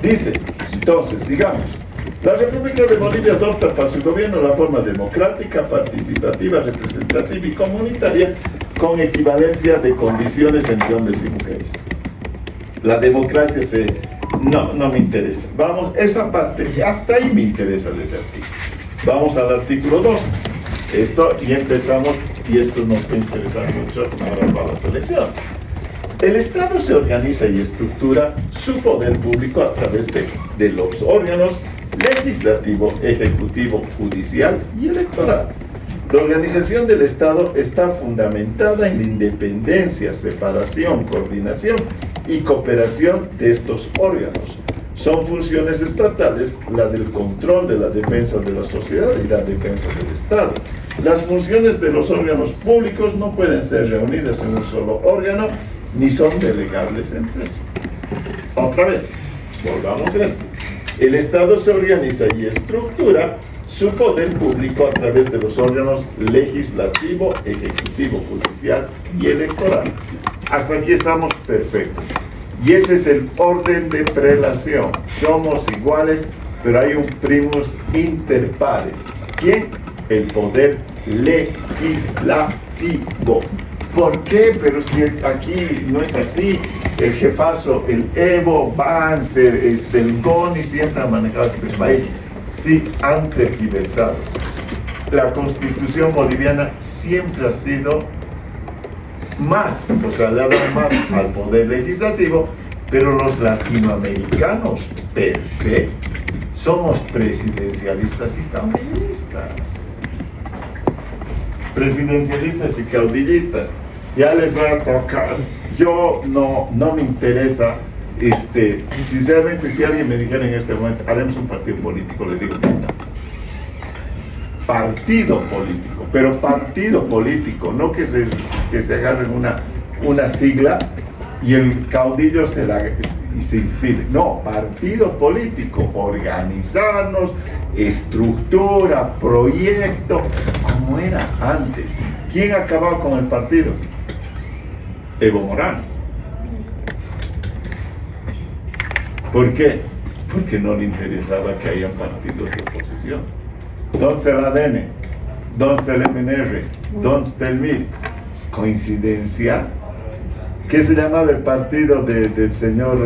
Dice, entonces, sigamos. La República de Bolivia adopta para su gobierno la forma democrática, participativa, representativa y comunitaria con equivalencia de condiciones entre hombres y mujeres. La democracia no me interesa. Vamos, esa parte, hasta ahí me interesa de ese artículo. Vamos al artículo 2. Esto, y empezamos, y esto nos va a interesar mucho ahora para la selección. El Estado se organiza y estructura su poder público a través de los órganos legislativo, ejecutivo, judicial y electoral. La organización del Estado está fundamentada en la independencia, separación, coordinación y cooperación de estos órganos. Son funciones estatales la del control de la defensa de la sociedad y la defensa del Estado. Las funciones de los órganos públicos no pueden ser reunidas en un solo órgano ni son delegables entre sí. Otra vez, volvamos a esto. El Estado se organiza y estructura su poder público a través de los órganos legislativo, ejecutivo, judicial y electoral. Hasta aquí estamos perfectos. Y ese es el orden de prelación. Somos iguales, pero hay un primus inter pares. ¿Quién? El poder legislativo. ¿Por qué? Pero si aquí no es así. El jefazo, el Evo Banzer, el GONI siempre ha manejado este país. Sí, han tergiversado. La Constitución boliviana siempre ha sido más, o sea, le ha dado más al poder legislativo, pero los latinoamericanos per se somos presidencialistas y caudillistas. Presidencialistas y caudillistas. Ya les voy a tocar. Yo no me interesa, sinceramente, si alguien me dijera en este momento, haremos un partido político, les digo, puta. Partido político, pero partido político, no que se agarren una sigla y el caudillo se inscribe. No, partido político, organizarnos, estructura, proyecto, como era antes. ¿Quién acababa con el partido? Evo Morales. ¿Por qué? Porque no le interesaba que haya partidos de oposición. ¿Dónde está el ADN? ¿Dónde está el MNR? ¿Dónde está el MIR? ¿Coincidencia? ¿Qué se llamaba el partido del señor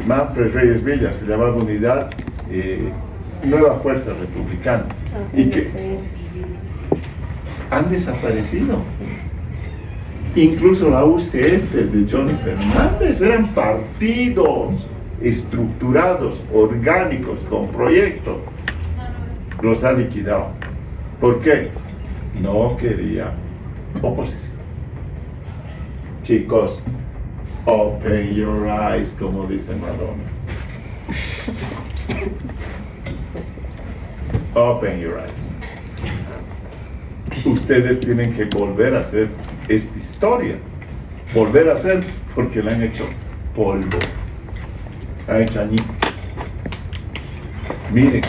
Manfred Reyes Villa? Se llamaba Unidad Nueva Fuerza Republicana. Y que han desaparecido. Incluso la UCS de Johnny Fernández eran partidos estructurados, orgánicos, con proyectos. Los ha liquidado. ¿Por qué? No quería oposición. Chicos, open your eyes, como dice Madonna. Open your eyes. Ustedes tienen que volver a hacer esta historia. Volver a hacer porque la han hecho polvo. La han hecho añicos. Miren,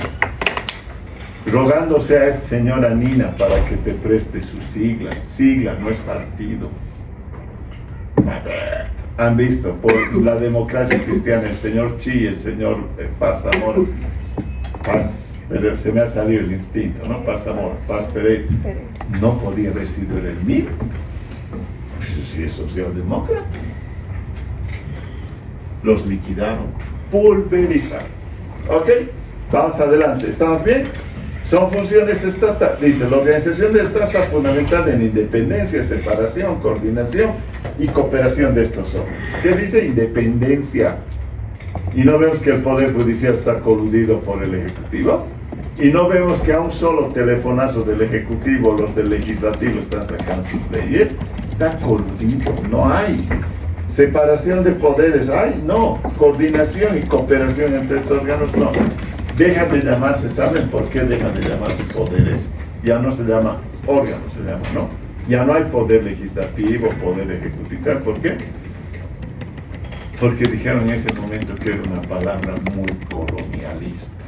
rogándose a esta señora Nina para que te preste su sigla. Sigla, no es partido. Han visto, por la democracia cristiana, el señor Chi, el señor Paz Amor, Paz, pero se me ha salido el instinto, ¿no? Paz Amor, Paz Pereira. No podía haber sido el MIR. Eso sí es socialdemócrata. Los liquidaron, pulverizaron. ¿Ok? Vamos adelante. ¿Estamos bien? Son funciones estatales. Dice, la organización del Estado está fundamentada en independencia, separación, coordinación y cooperación de estos órganos. ¿Qué dice? Independencia. Y no vemos que el Poder Judicial está coludido por el Ejecutivo. Y no vemos que a un solo telefonazo del Ejecutivo los del Legislativo están sacando sus leyes. Está coludido. No hay. Separación de poderes. ¿Hay? No. Coordinación y cooperación entre estos órganos. No. Dejan de llamarse, ¿saben por qué dejan de llamarse poderes? Ya no se llama órganos, se llama, ¿no? Ya no hay poder legislativo, poder ejecutivo. ¿Saben por qué? Porque dijeron en ese momento que era una palabra muy colonialista.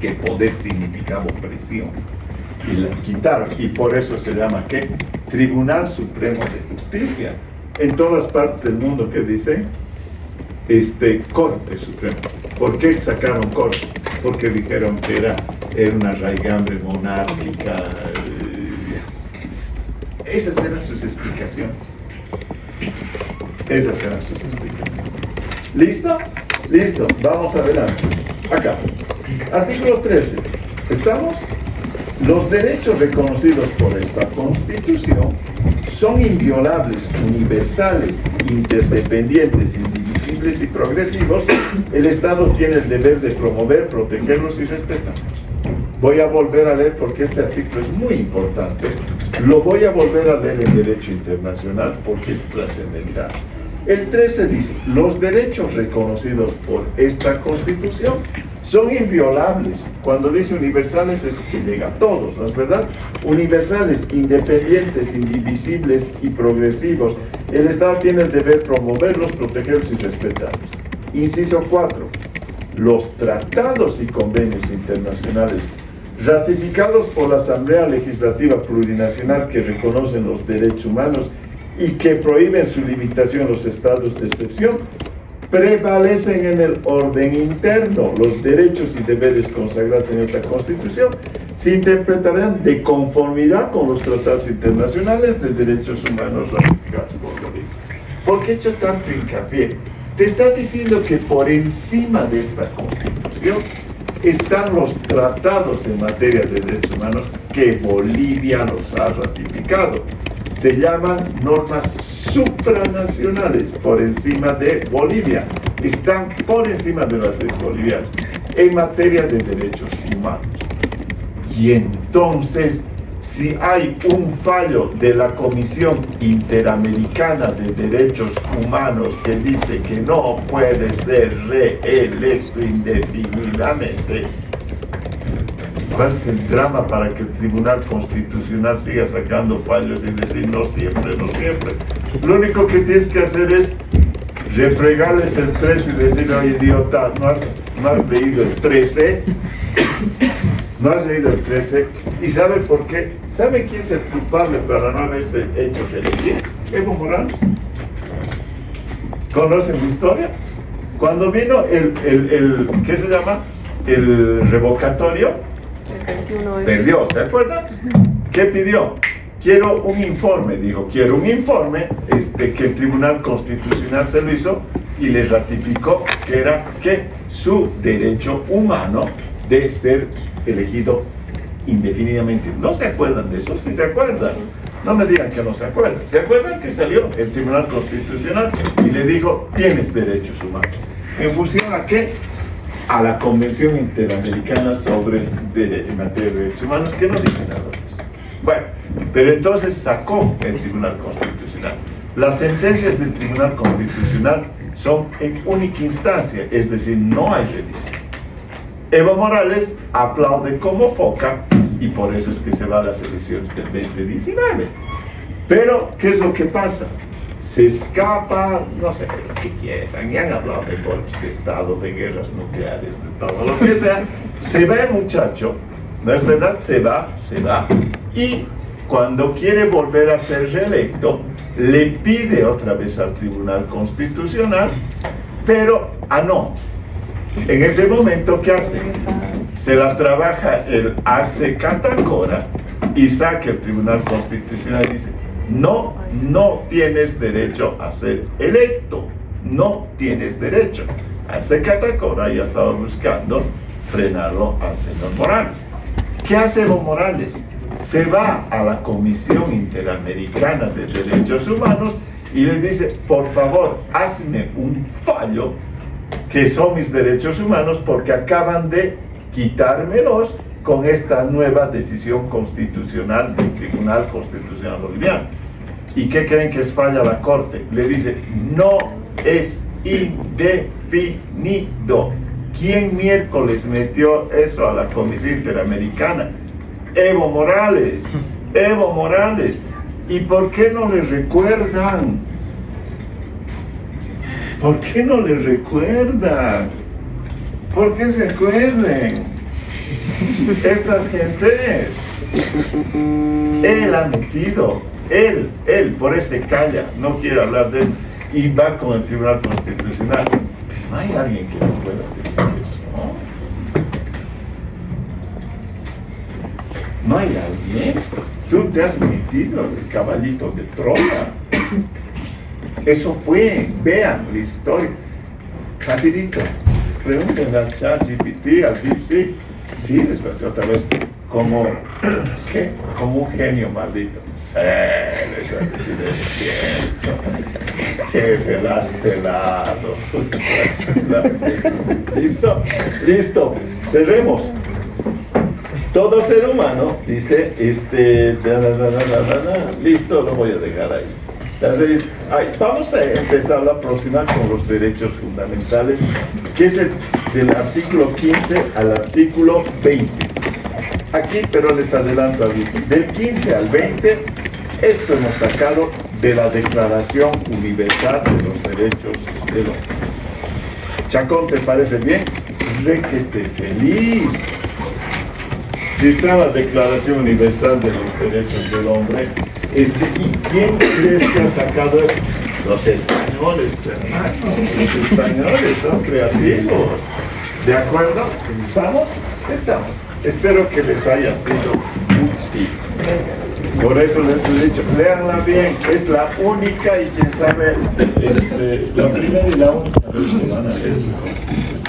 Que poder significaba opresión. Y la quitaron. Y por eso se llama, ¿qué? Tribunal Supremo de Justicia. En todas partes del mundo, ¿qué dicen? Corte Suprema. ¿Por qué sacaron corte? Porque dijeron que era una raigambre monárquica. Esas eran sus explicaciones. Esas eran sus explicaciones. ¿Listo? Listo. Vamos adelante. Acá. Artículo 13. ¿Estamos? Los derechos reconocidos por esta Constitución son inviolables, universales, interdependientes, indivisibles y progresivos. El Estado tiene el deber de promover, protegerlos y respetarlos. Voy a volver a leer porque este artículo es muy importante. Lo voy a volver a leer en Derecho Internacional porque es trascendental. El 13 dice, los derechos reconocidos por esta Constitución son inviolables. Cuando dice universales es que llega a todos, ¿no es verdad? Universales, independientes, indivisibles y progresivos. El Estado tiene el deber de promoverlos, protegerlos y respetarlos. Inciso 4. Los tratados y convenios internacionales ratificados por la Asamblea Legislativa Plurinacional que reconocen los derechos humanos y que prohíben su limitación a los estados de excepción, prevalecen en el orden interno. Los derechos y deberes consagrados en esta Constitución se interpretarán de conformidad con los tratados internacionales de derechos humanos ratificados por Bolivia. ¿Por qué he hecho tanto hincapié? Te está diciendo que por encima de esta Constitución están los tratados en materia de derechos humanos que Bolivia los ha ratificado. Se llaman normas supranacionales por encima de Bolivia. están por encima de las leyes bolivianas en materia de derechos humanos. Y entonces, si hay un fallo de la Comisión Interamericana de Derechos Humanos que dice que no puede ser reelecto indefinidamente, ¿cuál es el drama para que el Tribunal Constitucional siga sacando fallos y decir no siempre, no siempre? Lo único que tienes que hacer es refregarles el 13 y decirle, oye, idiota, no has leído el 13, no has leído el 13, y ¿sabe por qué? ¿Sabe quién es el culpable para no haberse hecho reelegir? Evo Morales. ¿Conocen la historia? Cuando vino ¿qué se llama? El revocatorio, perdió, ¿se acuerdan? ¿Qué pidió? Quiero un informe, dijo, quiero un informe que el Tribunal Constitucional se lo hizo y le ratificó que era su derecho humano de ser elegido indefinidamente. ¿No se acuerdan de eso? ¿Sí se acuerdan? No me digan que no se acuerdan. ¿Se acuerdan que salió el Tribunal Constitucional y le dijo, tienes derechos humanos? ¿En función a qué? A la Convención Interamericana sobre en materia de derechos humanos, que no dice nada de eso. Bueno, pero entonces sacó el Tribunal Constitucional. Las sentencias del Tribunal Constitucional son en única instancia, es decir, no hay revisión. Evo Morales aplaude como foca y por eso es que se va a las elecciones del 2019. Pero, ¿qué es lo que pasa? Se escapa, no sé, lo que quieran, y han hablado de golpes de Estado, de guerras nucleares, de todo lo que sea. Se va el muchacho, ¿no es verdad? Se va, y cuando quiere volver a ser reelecto, le pide otra vez al Tribunal Constitucional, pero, no. En ese momento, ¿qué hace? Se la trabaja el Arce Catacora y saca el Tribunal Constitucional y dice, no tienes derecho a ser electo, no tienes derecho. Arce Catacora ya estaba buscando frenarlo al señor Morales. ¿Qué hace Evo Morales? Se va a la Comisión Interamericana de Derechos Humanos y le dice, por favor, hazme un fallo que son mis derechos humanos porque acaban de quitármelos con esta nueva decisión constitucional del Tribunal Constitucional Boliviano. ¿Y qué creen que es falla la Corte? Le dice, no es indefinido. ¿Quién miércoles metió eso a la Comisión Interamericana? Evo Morales. ¿Y por qué no le recuerdan? ¿Por qué no le recuerdan? ¿Por qué se acuerden? Estas gentes, él ha metido, él, por eso se calla, no quiere hablar de él, y va con el Tribunal Constitucional. No hay alguien que no pueda decir eso, ¿no? ¿No hay alguien? Tú te has metido el caballito de Troya. Eso fue, vean la historia. Facilito. Pregúntenle al ChatGPT, al DeepSeek. Sí, les pasó otra vez como un genio maldito. Sí, les va a decir, es cierto. Jefe, las pelado. Listo. Cerremos. Todo ser humano dice, listo, lo voy a dejar ahí. Entonces, vamos a empezar la próxima con los derechos fundamentales, que es del artículo 15 al artículo 20. Aquí, pero les adelanto algo. Del 15 al 20, esto hemos sacado de la Declaración Universal de los Derechos del Hombre. Chacón, ¿te parece bien? Requete feliz. Si está en la Declaración Universal de los Derechos del Hombre, ¿y quién crees que ha sacado eso? Los españoles, hermano. Los españoles son creativos. ¿De acuerdo? ¿Estamos? Estamos. Espero que les haya sido útil. Por eso les he dicho, léanla bien. Es la única y quién sabe, la primera y la única vez que van a leer su Constitución.